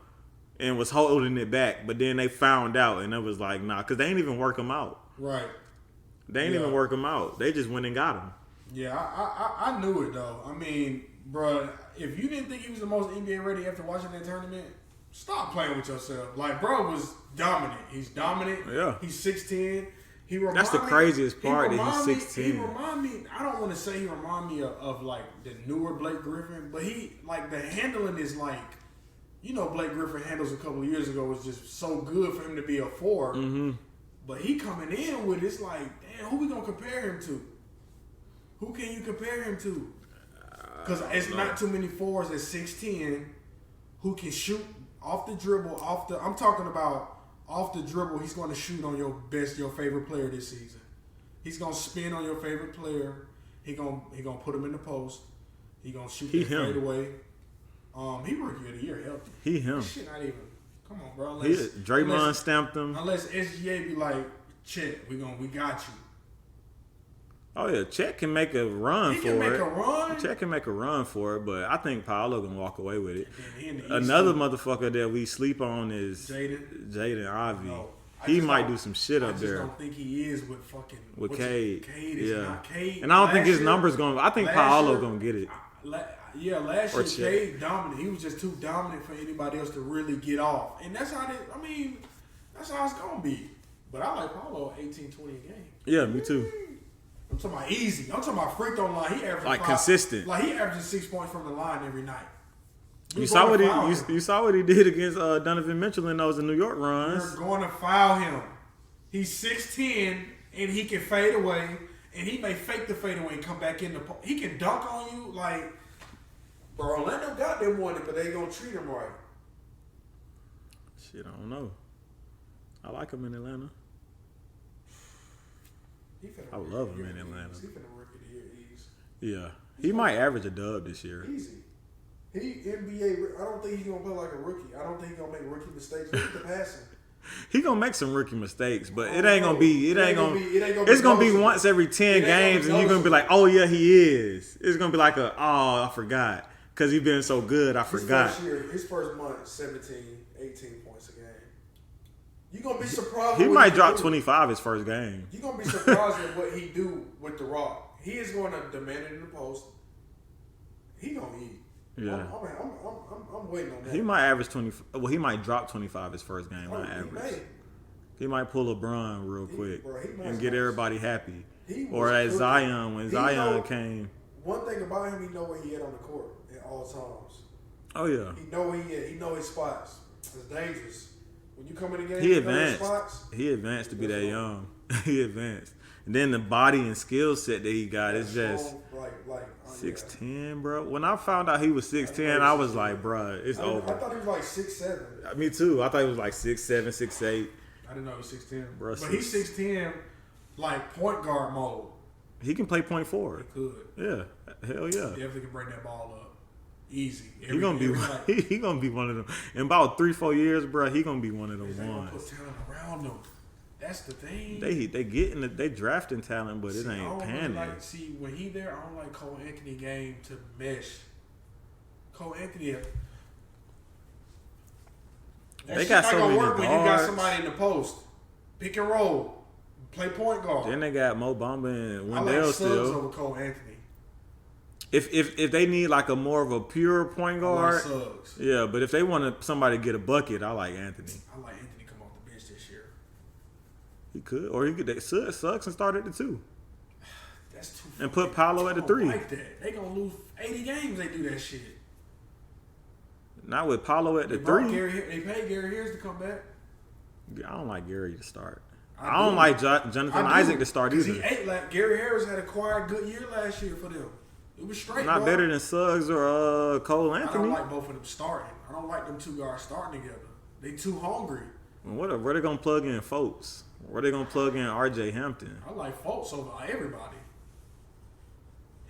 Speaker 1: and was holding it back, but then they found out and it was like, nah, because they ain't even work him out.
Speaker 2: Right.
Speaker 1: They ain't even work him out. They just went and got him.
Speaker 2: Yeah, I knew it though. I mean, bro, if you didn't think he was the most NBA ready after watching that tournament, stop playing with yourself. Like, bro was dominant. He's dominant.
Speaker 1: Yeah.
Speaker 2: He's 6'10".
Speaker 1: That's the craziest part that he's 6'10".
Speaker 2: He remind me, I don't want to say he remind me of like the newer Blake Griffin, but he, like, the handling is like, you know, Blake Griffin handles a couple of years ago was just so good for him to be a 4.
Speaker 1: Mm-hmm.
Speaker 2: But he coming in with, it's like, damn, who we going to compare him to? Who can you compare him to? Because it's not too many 4s at 6'10" who can shoot off the dribble, I'm talking about off the dribble. He's going to shoot on your favorite player this season. He's going to spin on your favorite player. He going to put him in the post. He going to shoot the fade away. He rookie of the year healthy.
Speaker 1: He him.
Speaker 2: This shit not even. Come on, bro.
Speaker 1: Draymond stamped him.
Speaker 2: Unless SGA be like, Chet, we got you.
Speaker 1: Oh yeah, Chet can make a run for it.
Speaker 2: He can make a run.
Speaker 1: Chet can make a run for it, but I think Paolo gonna walk away with it.
Speaker 2: And
Speaker 1: Another motherfucker that we sleep on is
Speaker 2: Jaden
Speaker 1: Ivey.
Speaker 2: No,
Speaker 1: He might do some shit up there.
Speaker 2: I just don't think he is with
Speaker 1: Cade.
Speaker 2: Cade is not Cade.
Speaker 1: And I don't think his number's gonna. I think Paolo gonna get it.
Speaker 2: Last year Cade dominant. He was just too dominant for anybody else to really get off, and that's how that's how it's gonna be. But I like Paolo 18, 20 a game.
Speaker 1: Yeah, me too.
Speaker 2: I'm talking about easy. I'm talking about free throw line. He averaging
Speaker 1: consistent.
Speaker 2: Like he averaging 6 points from the line every night.
Speaker 1: You saw what he did against Donovan Mitchell in those New York runs.
Speaker 2: You're going to foul him. He's 6'10", and he can fade away, and he may fake the fade away and come back in the. He can dunk on you like. Bro, Orlando got them one, but they gonna treat him right.
Speaker 1: Shit, I don't know. I like him in Atlanta. I love him in Atlanta.
Speaker 2: He's finna rookie of the year easy.
Speaker 1: Yeah, he might average a dub this year.
Speaker 2: Easy. He NBA. I don't think he's gonna play like a rookie. I don't think he's gonna make rookie mistakes. Look at the passing.
Speaker 1: He gonna make some rookie mistakes, but it ain't gonna be. It's gonna be once every 10 games, and you're gonna be like, "Oh yeah, he is." It's gonna be like I forgot because he's been so good. I forgot.
Speaker 2: His first month, 17, 18 points a game. You gonna be surprised.
Speaker 1: He might drop 25 his first game.
Speaker 2: You gonna be surprised at what he do with the Rock. He is going to demand it in the post. He gonna eat.
Speaker 1: Yeah,
Speaker 2: I'm waiting on that.
Speaker 1: He might average 20. Well, he might drop 25 his first game. Not average. He might pull LeBron real quick and get everybody happy. Or as Zion when Zion came.
Speaker 2: One thing about him, he know where he at on the court at all times.
Speaker 1: Oh yeah.
Speaker 2: He know where he at. He know his spots. It's dangerous. When you come in the game,
Speaker 1: he advanced. He advanced to be that young. He advanced. And then the body and skill set that he got is just 6'10", bro. When I found out he was 6'10", I was like, bro, it's over.
Speaker 2: I thought he was like 6'7".
Speaker 1: Me too. I thought he was like 6'7", 6'8".
Speaker 2: I didn't know he was 6'10".
Speaker 1: Bro,
Speaker 2: but he's 6'10", like point guard mode.
Speaker 1: He can play point forward.
Speaker 2: He could.
Speaker 1: Yeah. Hell yeah.
Speaker 2: Definitely can bring that ball up. Easy.
Speaker 1: He gonna be one of them. In about 3-4 years, bro, he gonna be one of them ones.
Speaker 2: They gonna put talent around them. That's the thing.
Speaker 1: They drafting talent, but it ain't panning.
Speaker 2: When he there, I don't like Cole Anthony game to mesh. Cole Anthony.
Speaker 1: They got so many guards.
Speaker 2: When you got somebody in the post, pick and roll, play point guard.
Speaker 1: Then they got Mo Bamba and Wendell
Speaker 2: I like
Speaker 1: still.
Speaker 2: Suggs over Cole Anthony.
Speaker 1: If they need like a more of a pure point guard,
Speaker 2: I like Suggs.
Speaker 1: Yeah, but if they want somebody to get a bucket, I like Anthony.
Speaker 2: I like Anthony come off the bench this year.
Speaker 1: He could, or he could Suggs and start at the 2.
Speaker 2: That's too.
Speaker 1: And put Paolo at the 3.
Speaker 2: Like that, they gonna lose 80 games. They do that shit.
Speaker 1: Not with Paolo at the 3.
Speaker 2: They paid Gary Harris to come back.
Speaker 1: I don't like Gary to start. I don't like Jonathan Isaac to start either.
Speaker 2: He ate like Gary Harris had a quiet good year last year for them. It was straight.
Speaker 1: Not better than Suggs or Cole Anthony.
Speaker 2: I don't like both of them starting. I don't like them two guys starting together. They too hungry.
Speaker 1: Where they gonna plug in Fultz? Where they gonna plug in RJ Hampton?
Speaker 2: I like Fultz over everybody.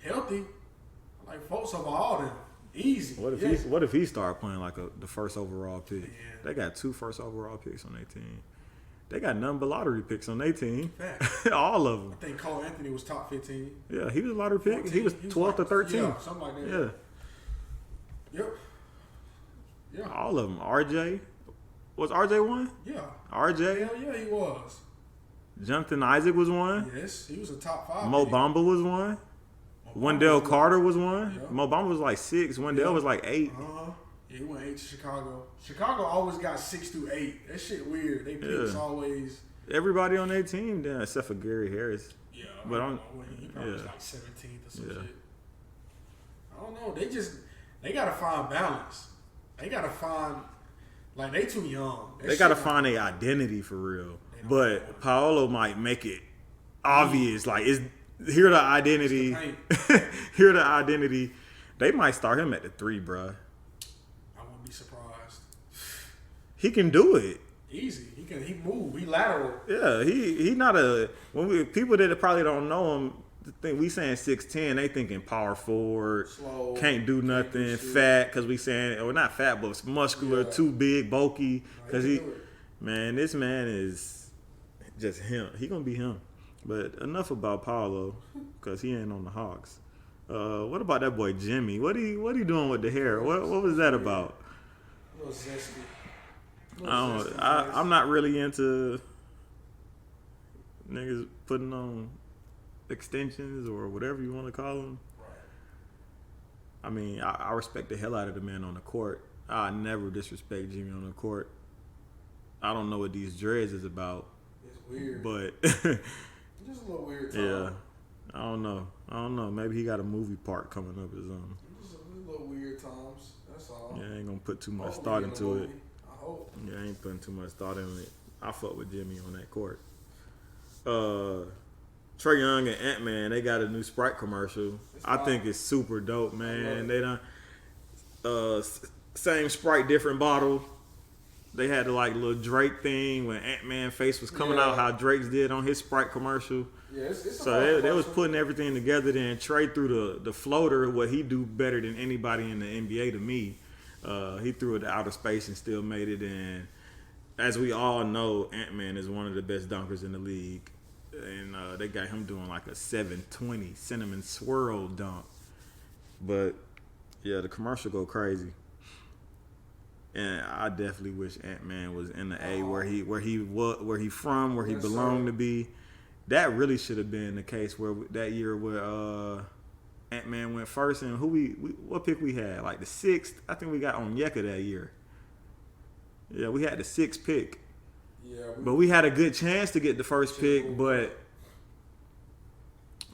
Speaker 2: Healthy. I like Fultz over all them. Easy.
Speaker 1: What if he start playing like the first overall pick?
Speaker 2: Yeah.
Speaker 1: They got 2 first overall picks on their team. They got none but lottery picks on their team.
Speaker 2: Fact.
Speaker 1: All of them.
Speaker 2: I think Cole Anthony was top 15.
Speaker 1: Yeah, he was a lottery pick.
Speaker 2: 14.
Speaker 1: He was 12th or 13th.
Speaker 2: Yeah, something like that.
Speaker 1: Yeah.
Speaker 2: Yep. Yeah.
Speaker 1: All of them. RJ. Was RJ one?
Speaker 2: Yeah.
Speaker 1: RJ.
Speaker 2: Hell yeah, he was.
Speaker 1: Jonathan Isaac was one.
Speaker 2: Yes, he was a top 5.
Speaker 1: Mo Bamba was one. Wendell Carter was one.
Speaker 2: Yeah.
Speaker 1: Mo Bamba was like 6. Wendell was like 8.
Speaker 2: Uh-huh. Yeah, he went 8 to Chicago. Chicago always got 6 through 8. That shit weird. They picks always.
Speaker 1: Everybody on their team then, except for Gary Harris.
Speaker 2: Yeah,
Speaker 1: but
Speaker 2: he probably was like 17th or some shit. I don't know. They gotta find balance. They gotta find they too young.
Speaker 1: They gotta find their identity for real. But Paolo might make it obvious. Like here the identity. Here the identity. They might start him at the 3, bruh.
Speaker 2: I wouldn't be surprised.
Speaker 1: He can do it.
Speaker 2: Easy. He move. He lateral.
Speaker 1: Yeah, he not a people that probably don't know him think we saying 6'10", they thinking power forward,
Speaker 2: slow,
Speaker 1: can't do nothing, fat because we saying or not fat but muscular, too big, bulky. Because this man is just him. He gonna be him. But enough about Paulo because he ain't on the Hawks. What about that boy Jimmy? What he doing with the hair? What was that about?
Speaker 2: A little zesty.
Speaker 1: I'm not really into niggas putting on extensions or whatever you want to call them.
Speaker 2: Right.
Speaker 1: I mean, I respect the hell out of the man on the court. I never disrespect Jimmy on the court. I don't know what these dreads is about.
Speaker 2: It's weird.
Speaker 1: But
Speaker 2: just a little weird.
Speaker 1: Yeah. I don't know. Maybe he got a movie part coming up or something.
Speaker 2: Just a little weird times. That's all.
Speaker 1: Yeah, I ain't gonna put too much thought into it.
Speaker 2: I hope.
Speaker 1: Yeah, I ain't putting too much thought into it. I fuck with Jimmy on that court. Trae Young and Ant-Man, they got a new Sprite commercial. I think it's super dope, man. They done same Sprite, different bottle. They had the little Drake thing when Ant-Man face was coming out, how Drake's did on his Sprite commercial.
Speaker 2: Yeah, it's
Speaker 1: so they was putting everything together. Then Trae threw the floater, what he do better than anybody in the NBA to me. He threw it to outer space and still made it. And as we all know, Ant-Man is one of the best dunkers in the league. And they got him doing like a 720 cinnamon swirl dunk. But yeah, the commercial go crazy. And I definitely wish Ant-Man was in the A where he belonged to be. That really should have been the case where that year where Ant-Man went first and what pick we had? Like the 6th. I think we got Onyeka that year. Yeah, we had the 6th pick.
Speaker 2: Yeah,
Speaker 1: but we had a good chance to get the first pick, but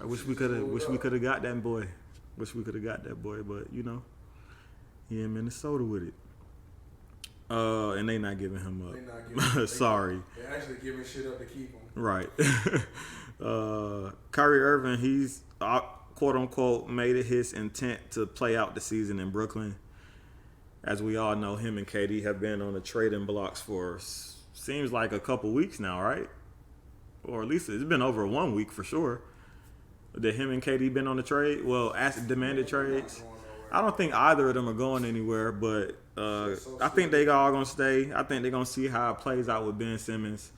Speaker 1: I wish we could have got that boy. But he in Minnesota with it. And they not giving him up. Sorry.
Speaker 2: They're actually giving shit up to keep him.
Speaker 1: Right. Kyrie Irving, he's quote unquote made it his intent to play out the season in Brooklyn. As we all know, him and KD have been on the trading blocks for seems like a couple weeks now, right? Or at least it's been over 1 week for sure. That him and KD been on the trade. Well, demanded trades. I don't think either of them are going anywhere, but I think they all gonna stay. I think they're gonna see how it plays out with Ben Simmons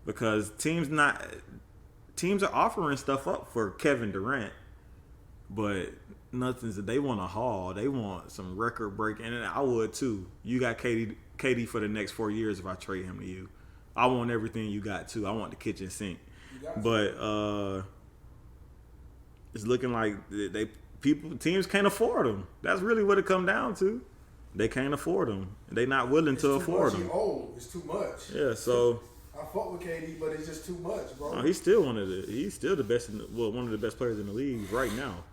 Speaker 1: because teams are offering stuff up for Kevin Durant, but nothing's that they want a haul. They want some record break, and I would too. You got KD for the next 4 years if I trade him to you. I want everything you got too. I want the kitchen sink, but it's looking like teams can't afford them. That's really what it come down to. They can't afford them. They're not willing to afford them.
Speaker 2: He's old. It's too much.
Speaker 1: Yeah, so
Speaker 2: I fuck with KD, but it's just too much, bro.
Speaker 1: He's still one of the best. One of the best players in the league right now.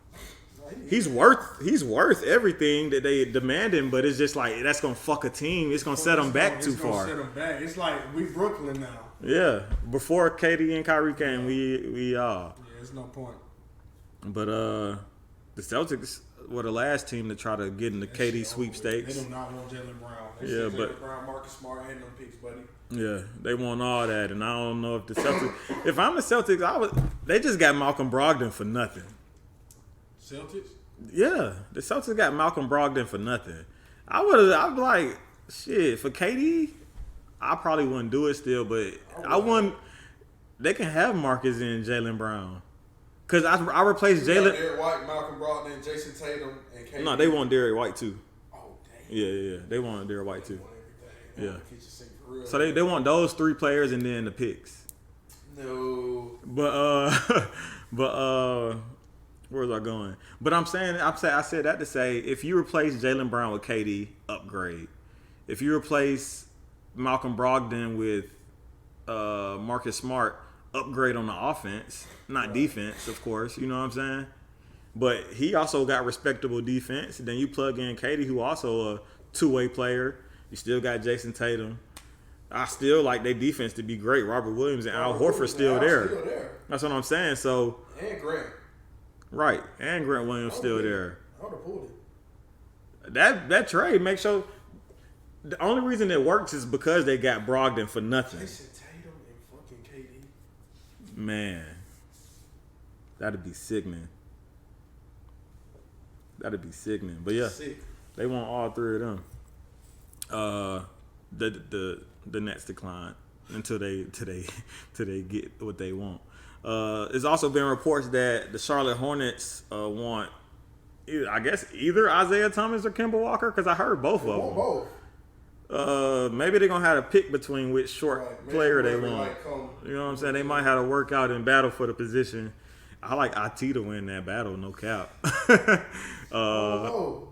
Speaker 1: He's worth everything that they demanding, but it's just like that's gonna fuck a team. It's gonna set them back too far.
Speaker 2: Set them back. It's like we Brooklyn now.
Speaker 1: Yeah, before KD and Kyrie came, we
Speaker 2: Yeah, there's no point.
Speaker 1: But the Celtics were the last team to try to get in the KD sweepstakes.
Speaker 2: They do not want Jaylen Brown. They
Speaker 1: Yeah,
Speaker 2: see
Speaker 1: but
Speaker 2: Jaylen Brown, Marcus Smart, and them picks, buddy.
Speaker 1: yeah, they want all that, and I don't know if the Celtics. If I'm the Celtics, they just got Malcolm Brogdon for nothing.
Speaker 2: Celtics?
Speaker 1: Yeah, the Celtics got Malcolm Brogdon for nothing. I'd be like, shit, for KD, I probably wouldn't do it still, but I wouldn't. They can have Marcus and Jaylen Brown. Because I replaced Jaylen.
Speaker 2: Derek White, Malcolm Brogdon, Jason Tatum, and KD.
Speaker 1: No, they want Derek White too.
Speaker 2: Oh, damn.
Speaker 1: Yeah. They want Derek White too.
Speaker 2: They
Speaker 1: Yeah.
Speaker 2: want everything. For real.
Speaker 1: So they want those 3 players and then the picks.
Speaker 2: No.
Speaker 1: But where was I going? But I said that to say, if you replace Jaylen Brown with KD, upgrade. If you replace Malcolm Brogdon with Marcus Smart, upgrade on the offense, not defense, of course. You know what I'm saying? But he also got respectable defense. Then you plug in KD, who also a 2-way player. You still got Jason Tatum. I still like their defense to be great. Robert Williams and Al Horford still there. That's what I'm saying. So
Speaker 2: And Grant.
Speaker 1: right, and Grant Williams still there.
Speaker 2: I would have pulled it.
Speaker 1: That trade makes sure. The only reason it works is because they got Brogdon for nothing.
Speaker 2: Jason Tatum and fucking KD.
Speaker 1: Man, that'd be sickening. But yeah,
Speaker 2: Sick.
Speaker 1: they want all 3 of them. The Nets decline until they get what they want. There's also been reports that the Charlotte Hornets want, either Isaiah Thomas or Kemba Walker, because I heard both of them.
Speaker 2: Both.
Speaker 1: Maybe they're gonna have to pick between which short
Speaker 2: Right.
Speaker 1: player they
Speaker 2: Maybe
Speaker 1: want.
Speaker 2: come.
Speaker 1: You know what I'm saying? They might have to work out and battle for the position. I like IT to win that battle, no cap.
Speaker 2: Oh.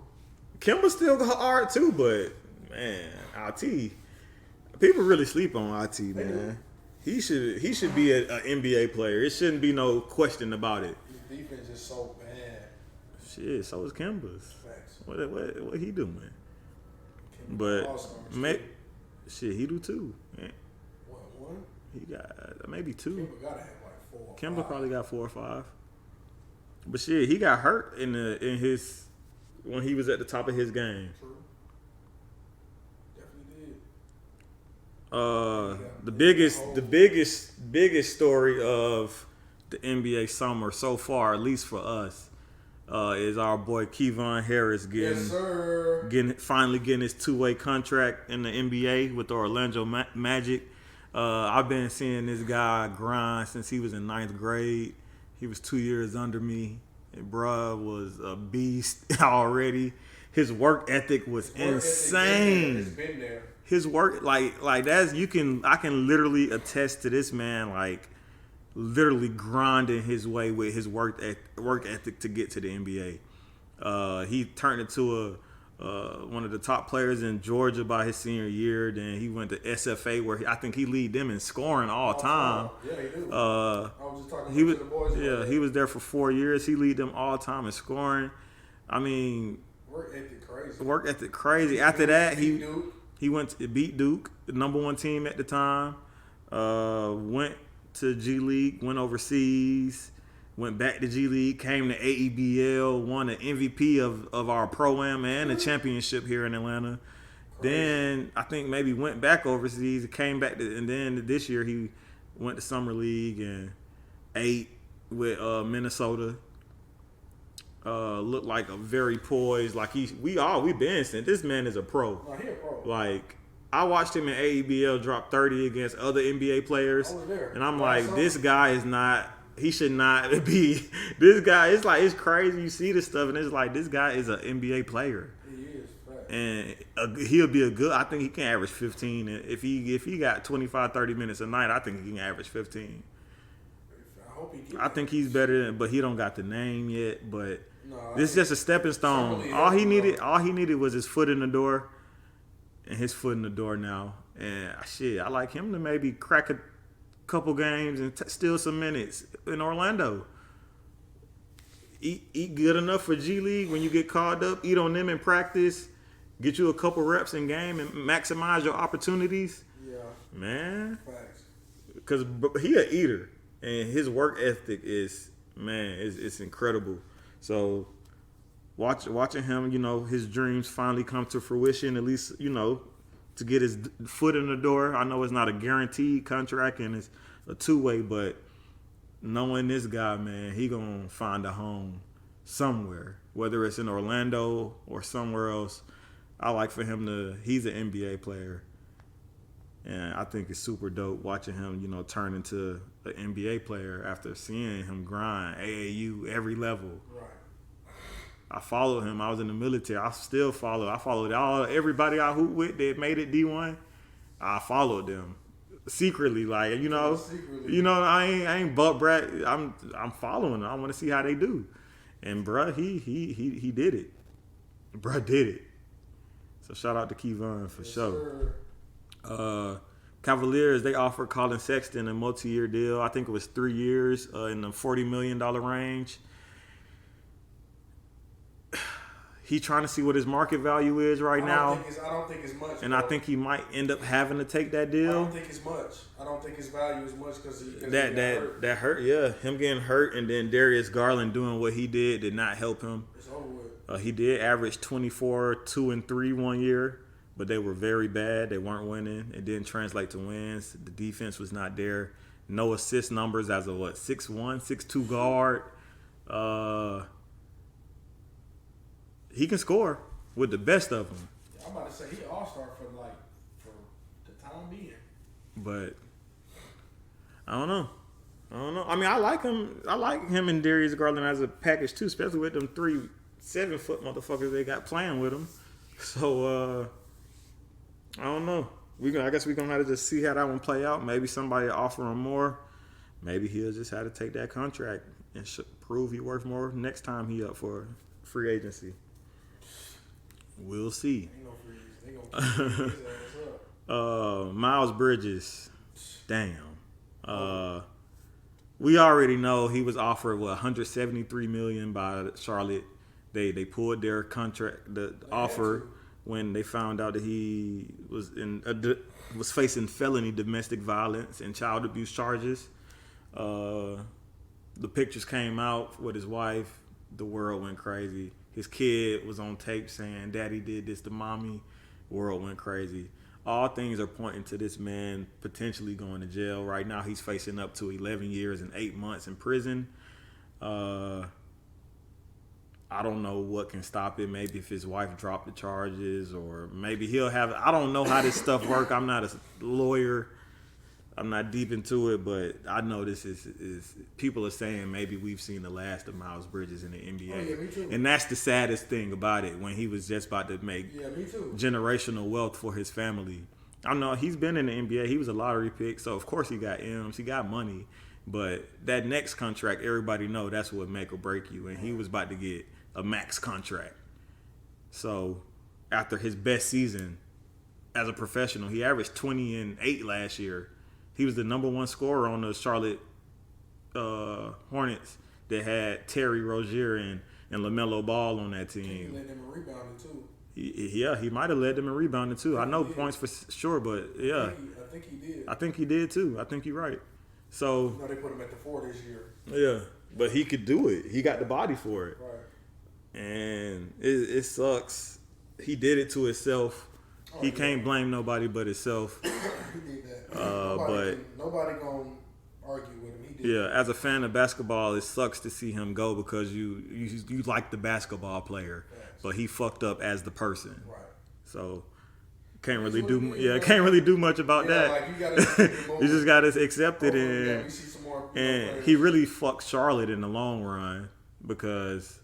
Speaker 1: Kemba still hard too, but man, IT. People really sleep on IT, man. He should be an NBA player. It shouldn't be no question about it.
Speaker 2: His defense is so bad.
Speaker 1: Shit, so is Kemba's.
Speaker 2: Facts.
Speaker 1: What he doing?
Speaker 2: Kemba
Speaker 1: But
Speaker 2: All-Stars,
Speaker 1: shit, he do too. Man.
Speaker 2: What, one?
Speaker 1: He got maybe 2.
Speaker 2: Kemba gotta have like 4 or
Speaker 1: Kemba
Speaker 2: 5.
Speaker 1: probably got 4 or 5. But shit, he got hurt when he was at the top of his game.
Speaker 2: True. Definitely did.
Speaker 1: The biggest story of the NBA summer so far, at least for us, is our boy Kevon Harris
Speaker 2: Yes, sir.
Speaker 1: finally getting his 2-way contract in the NBA with the Orlando Magic. I've been seeing this guy grind since he was in 9th grade. He was 2 years under me. And bruh was a beast already. His work ethic was insane.
Speaker 2: It's been there.
Speaker 1: His work, like that's I can literally attest to this man, like literally grinding his way with his work ethic to get to the NBA. He turned into one of the top players in Georgia by his senior year. Then he went to SFA, where I think he lead them in scoring all time.
Speaker 2: Yeah, he do.
Speaker 1: Uh,
Speaker 2: I was just talking
Speaker 1: he was,
Speaker 2: to the boys.
Speaker 1: yeah, he was there for 4 years. He lead them all time in scoring. I mean,
Speaker 2: Work ethic crazy.
Speaker 1: After that,
Speaker 2: Beat Duke.
Speaker 1: he went to beat Duke, the number 1 team at the time. Went to G League, went overseas, went back to G League, came to AEBL, won the MVP of our Pro-Am and the championship here in Atlanta. Crazy. Then I think maybe went back overseas, came back and then this year he went to Summer League and ate with Minnesota. Looked like a very poised, like we've been saying this man is a pro.
Speaker 2: No, he a pro.
Speaker 1: Like I watched him in AEBL drop 30 against other NBA players, and I'm like, this guy is not. He should not be. This guy, it's crazy. You see this stuff, and it's like this guy is an NBA player.
Speaker 2: He is, right.
Speaker 1: And he'll be a good. I think he can average 15. If he got 25, 30 minutes a night, I think he can average 15. I think he's better, but he don't got the name yet. But this is just a stepping stone. All he needed was his foot in the door, and his foot in the door now. And shit, I like him to maybe crack a couple games and steal some minutes in Orlando. Eat good enough for G League when you get called up. Eat on them in practice. Get you a couple reps in game and maximize your opportunities.
Speaker 2: Yeah.
Speaker 1: Man.
Speaker 2: Facts.
Speaker 1: because he an eater, and his work ethic is it's incredible. So watching him, his dreams finally come to fruition. At least to get his foot in the door. I know it's not a guaranteed contract and it's a two-way, but knowing this guy, man, he gonna find a home somewhere, whether it's in Orlando or somewhere else. I like for him he's an NBA player. And I think it's super dope watching him, turn into an NBA player after seeing him grind AAU every level.
Speaker 2: Right.
Speaker 1: I followed him. I was in the military. I still follow. I followed everybody I hooped with that made it D1. I followed them secretly, secretly. I ain't butt brat. I'm following them. I want to see how they do. And bruh, he did it. Bruh did it. So shout out to Kevon for sure. Cavaliers, they offered Colin Sexton a multi-year deal. I think it was 3 years in the $40 million range. He trying to see what his market value is now.
Speaker 2: I don't think it's much.
Speaker 1: And bro. I think he might end up having to take that deal.
Speaker 2: I don't think it's much. I don't think his value is much because
Speaker 1: that hurt. Yeah, him getting hurt and then Darius Garland doing what he did not help him.
Speaker 2: It's over with.
Speaker 1: He did average 24, 2 and 3 1 year, but they were very bad. They weren't winning. It didn't translate to wins. The defense was not there. No assist numbers as a 6'1", 6'2" guard. He can score with the best of them.
Speaker 2: I'm about to say he all-star for the time being.
Speaker 1: But I don't know. I mean, I like him. I like him and Darius Garland as a package too, especially with them 3 7-foot motherfuckers they got playing with him. So I don't know. I guess we're gonna have to just see how that one play out. Maybe somebody offer him more. Maybe he'll just have to take that contract and prove he worth more next time he up for free agency. We'll see.
Speaker 2: Ain't no free agency. They gonna keep his ass up.
Speaker 1: Miles Bridges. Damn. We already know he was offered $173 million by Charlotte. They pulled their contract, the offer, when they found out that he was was facing felony domestic violence and child abuse charges. The pictures came out with his wife. The world went crazy. His kid was on tape saying, "Daddy did this to mommy." World went crazy. All things are pointing to this man potentially going to jail. Right now, he's facing up to 11 years and 8 months in prison. I don't know what can stop it. Maybe if his wife dropped the charges, or maybe he'll have. I don't know how this stuff works. I'm not a lawyer. I'm not deep into it, but I know this is people are saying maybe we've seen the last of Miles Bridges in the NBA.
Speaker 2: Oh, yeah, me too.
Speaker 1: And that's the saddest thing about it, when he was just about to make
Speaker 2: me too.
Speaker 1: generational wealth for his family. I know he's been in the NBA. He was a lottery pick, so of course he got M's. He got money. But that next contract, everybody know that's what make or break you. And he was about to get a max contract. So after his best season as a professional, he averaged 20 and 8 last year. He was the number 1 scorer on the Charlotte Hornets that had Terry Rozier and LaMelo Ball on that team.
Speaker 2: He led them in rebounding too.
Speaker 1: He might have led them in rebounding too. I know points for sure, but yeah.
Speaker 2: I think he did.
Speaker 1: I think he did too. I think you're right. So
Speaker 2: they put him at the 4 this year.
Speaker 1: Yeah, but he could do it. He got the body for it.
Speaker 2: Right.
Speaker 1: And it sucks. He did it to himself. He can't blame nobody but himself.
Speaker 2: He did that. Nobody gonna argue with him. He did.
Speaker 1: Yeah, as a fan of basketball, it sucks to see him go because you like the basketball player, but he fucked up as the person.
Speaker 2: Right.
Speaker 1: So can't really do much about that.
Speaker 2: Like you gotta
Speaker 1: you just gotta accept it,
Speaker 2: we see some more,
Speaker 1: and he really fucked Charlotte in the long run, because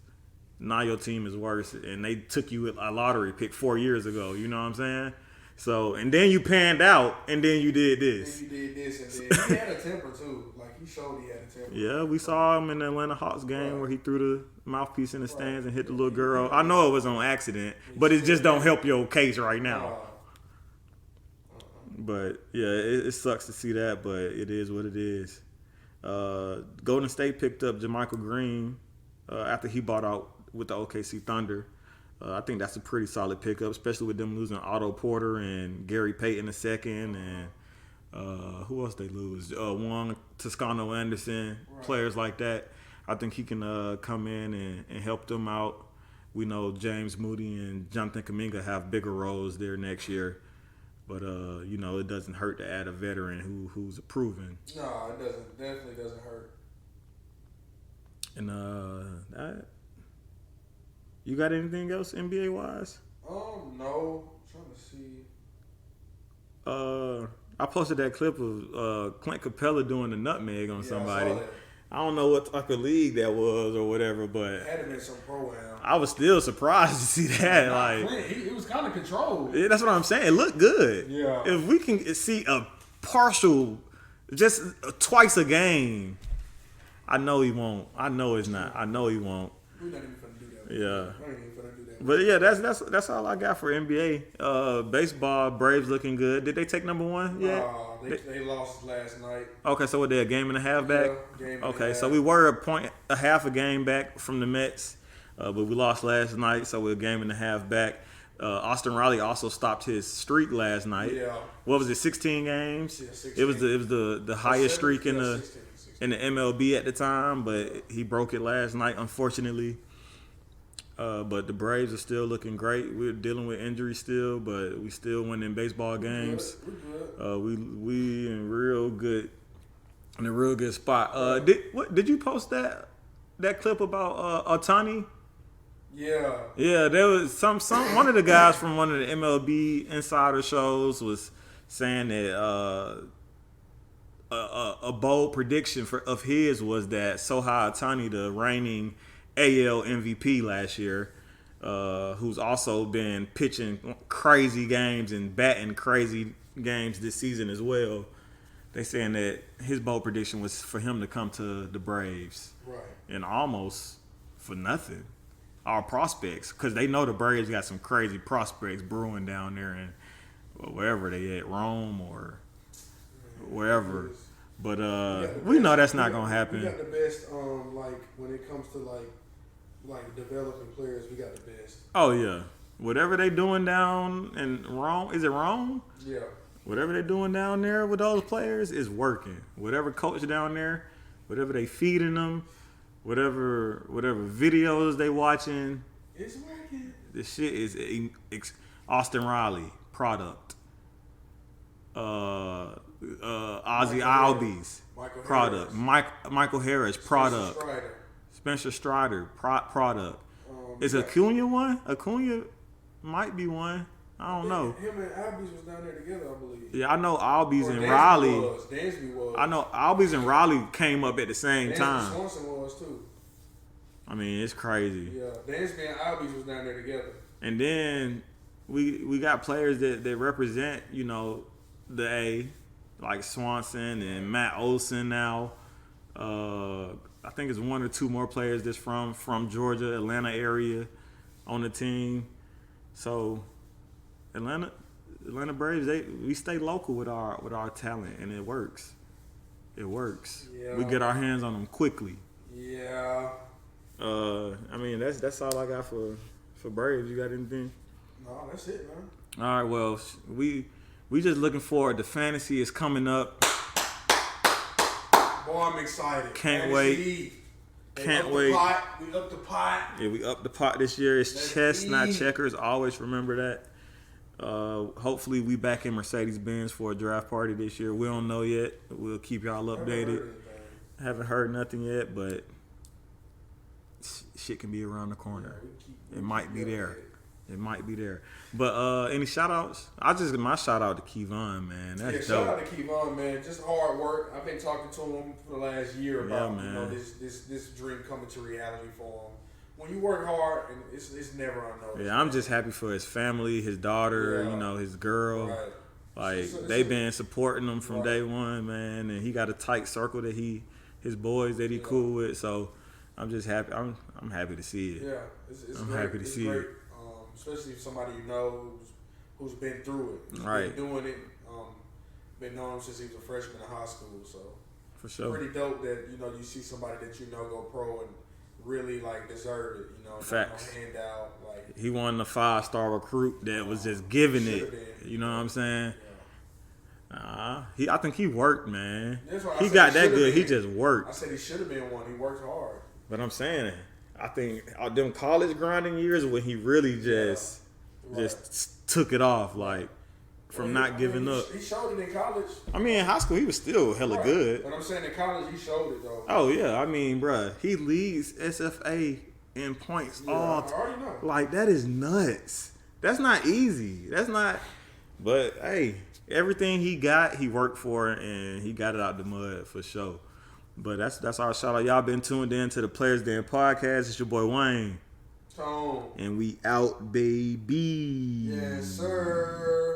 Speaker 1: now your team is worse, and they took you a lottery pick 4 years ago. You know what I'm saying? So, and then you panned out, and then you did this.
Speaker 2: And then he had a temper too. Like he showed he had a temper.
Speaker 1: Yeah, we saw him in the Atlanta Hawks game where he threw the mouthpiece in the stands and hit the little girl. I know it was on accident, but it just don't help your case right now. But yeah, it sucks to see that, but it is what it is. Golden State picked up JaMychal Green after he bought out with the OKC Thunder. I think that's a pretty solid pickup, especially with them losing Otto Porter and Gary Payton II, and Who else they lose? Juan Toscano Anderson, players like that. I think he can come in and help them out. We know James Moody and Jonathan Kuminga have bigger roles there next year. But, it doesn't hurt to add a veteran who's proven.
Speaker 2: No, it doesn't. Definitely doesn't hurt.
Speaker 1: And you got anything else NBA-wise?
Speaker 2: No. I'm trying to see.
Speaker 1: I posted that clip of Clint Capella doing the nutmeg on somebody.
Speaker 2: I saw that.
Speaker 1: I don't know what type of league that was or whatever, but
Speaker 2: It had to been some pro-am.
Speaker 1: I was still surprised to see that. Like,
Speaker 2: Clint, it was kind of controlled.
Speaker 1: yeah, that's what I'm saying. It looked good.
Speaker 2: Yeah.
Speaker 1: If we can see a partial, just twice a game, I know he won't. I know it's not. I know he won't.
Speaker 2: We're not even going to do that.
Speaker 1: Yeah.
Speaker 2: We're not even going to do that.
Speaker 1: But yeah, that's all I got for NBA. Baseball, Braves looking good. Did they take number one yet?
Speaker 2: They lost last night.
Speaker 1: Okay, so what, they a game and a half back?
Speaker 2: Yeah, game and
Speaker 1: Okay,
Speaker 2: a
Speaker 1: so
Speaker 2: half.
Speaker 1: we were a half a game back from the Mets, but we lost last night, so we're a game and a half back. Austin Riley also stopped his streak last night.
Speaker 2: Yeah.
Speaker 1: What was it? 16 games.
Speaker 2: Yeah, 16.
Speaker 1: It was the highest streak in the
Speaker 2: 16.
Speaker 1: in the MLB at the time, but he broke it last night, unfortunately. But the Braves are still looking great. We're dealing with injuries still, but we still winning baseball games.
Speaker 2: We're good.
Speaker 1: We in a real good spot. Did you post that clip about Ohtani?
Speaker 2: Yeah.
Speaker 1: Yeah, there was some one of the guys from one of the MLB insider shows was saying that a bold prediction of his was that Shohei Ohtani, the reigning AL MVP last year, who's also been pitching crazy games and batting crazy games this season as well. They saying that his bold prediction was for him to come to the Braves,
Speaker 2: Right.
Speaker 1: and almost for nothing. Our prospects, because they know the Braves got some crazy prospects brewing down there and wherever they at, Rome or wherever. But we know that's not gonna happen.
Speaker 2: We got the best, when it comes to like developing players, we got the best.
Speaker 1: Oh yeah, whatever they doing down in Rome, is it Rome?
Speaker 2: Yeah.
Speaker 1: Whatever they're doing down there with those players is working. Whatever coach down there, whatever they feeding them, whatever videos they watching,
Speaker 2: It's working.
Speaker 1: this shit is Austin Riley product. Ozzy Albies
Speaker 2: Michael
Speaker 1: product. Michael Harris product.
Speaker 2: Strider.
Speaker 1: Spencer Strider product. Is Acuna one? Acuna might be one. I don't know.
Speaker 2: Him and Albies was down there together, I believe.
Speaker 1: Yeah, I know Albies
Speaker 2: Or
Speaker 1: and
Speaker 2: Dansby
Speaker 1: Riley.
Speaker 2: Dansby was.
Speaker 1: I know Albies and Riley came up at the same
Speaker 2: Dansby
Speaker 1: time.
Speaker 2: Swanson was too.
Speaker 1: I mean, it's crazy.
Speaker 2: Yeah, Dansby and Albies was down there together.
Speaker 1: And then we got players that represent, the A, like Swanson and Matt Olson now. I think it's one or two more players that's from Georgia, Atlanta area on the team. So Atlanta Braves, we stay local with our talent, and it works. It works.
Speaker 2: Yeah.
Speaker 1: We get our hands on them quickly.
Speaker 2: Yeah.
Speaker 1: I mean that's all I got for Braves. You got anything?
Speaker 2: No, that's it, man.
Speaker 1: All right. Well, we just looking forward. The fantasy is coming up.
Speaker 2: Boy, I'm excited.
Speaker 1: Can't
Speaker 2: Fantasy
Speaker 1: wait.
Speaker 2: League. They
Speaker 1: Can't
Speaker 2: up the
Speaker 1: wait.
Speaker 2: pot. We up the pot.
Speaker 1: Yeah, we up the pot this year. It's
Speaker 2: Let's
Speaker 1: chess, not
Speaker 2: eat.
Speaker 1: checkers. Always remember that. Hopefully we back in Mercedes-Benz for a draft party this year. We don't know yet. We'll keep y'all updated. Haven't heard nothing yet, but shit can be around the corner. It might be there. It might be there. But any shout outs? My shout out to Kevon, man. That's
Speaker 2: Shout
Speaker 1: dope.
Speaker 2: out to Kevon, man. Just hard work. I've been talking to him for the last year about
Speaker 1: man.
Speaker 2: this dream coming to reality for him. When you work hard, and it's never unnoticed.
Speaker 1: Yeah, I'm just happy for his family, his daughter,
Speaker 2: Yeah.
Speaker 1: his girl.
Speaker 2: Right.
Speaker 1: Like
Speaker 2: It's-
Speaker 1: they've been supporting him from
Speaker 2: Right.
Speaker 1: day one, man, and he got a tight circle that his boys that he cool with. So I'm just happy. I'm happy to see it.
Speaker 2: Yeah, it's
Speaker 1: I'm
Speaker 2: great.
Speaker 1: happy to
Speaker 2: It's
Speaker 1: see
Speaker 2: great.
Speaker 1: it.
Speaker 2: Especially somebody you know who's been through it, who's
Speaker 1: Right.
Speaker 2: been doing it. Been knowing him since he was a freshman in high school. So
Speaker 1: For sure.
Speaker 2: pretty dope that you see somebody that go pro and really like deserve it.
Speaker 1: Facts.
Speaker 2: Not no handout like.
Speaker 1: He won the 5-star recruit that was just giving it.
Speaker 2: Should've been.
Speaker 1: You know what I'm saying? I think he worked, man.
Speaker 2: He
Speaker 1: got that good. He just worked.
Speaker 2: I said he should have been one. He worked hard.
Speaker 1: But I'm saying, I think them college grinding years when he really just took it off, like from not giving up.
Speaker 2: He showed it in college.
Speaker 1: I mean, in high school he was still hella good.
Speaker 2: But I'm saying in college he showed it though.
Speaker 1: Oh yeah, I mean, bruh, he leads SFA in points all.
Speaker 2: I already know.
Speaker 1: Like that is nuts. That's not easy. That's not. But hey, everything he got, he worked for, and he got it out the mud for sure. But that's our shout out. Y'all been tuned in to the Players Den podcast. It's your boy Wayne.
Speaker 2: Tone.
Speaker 1: And we out, baby.
Speaker 2: Yes, sir.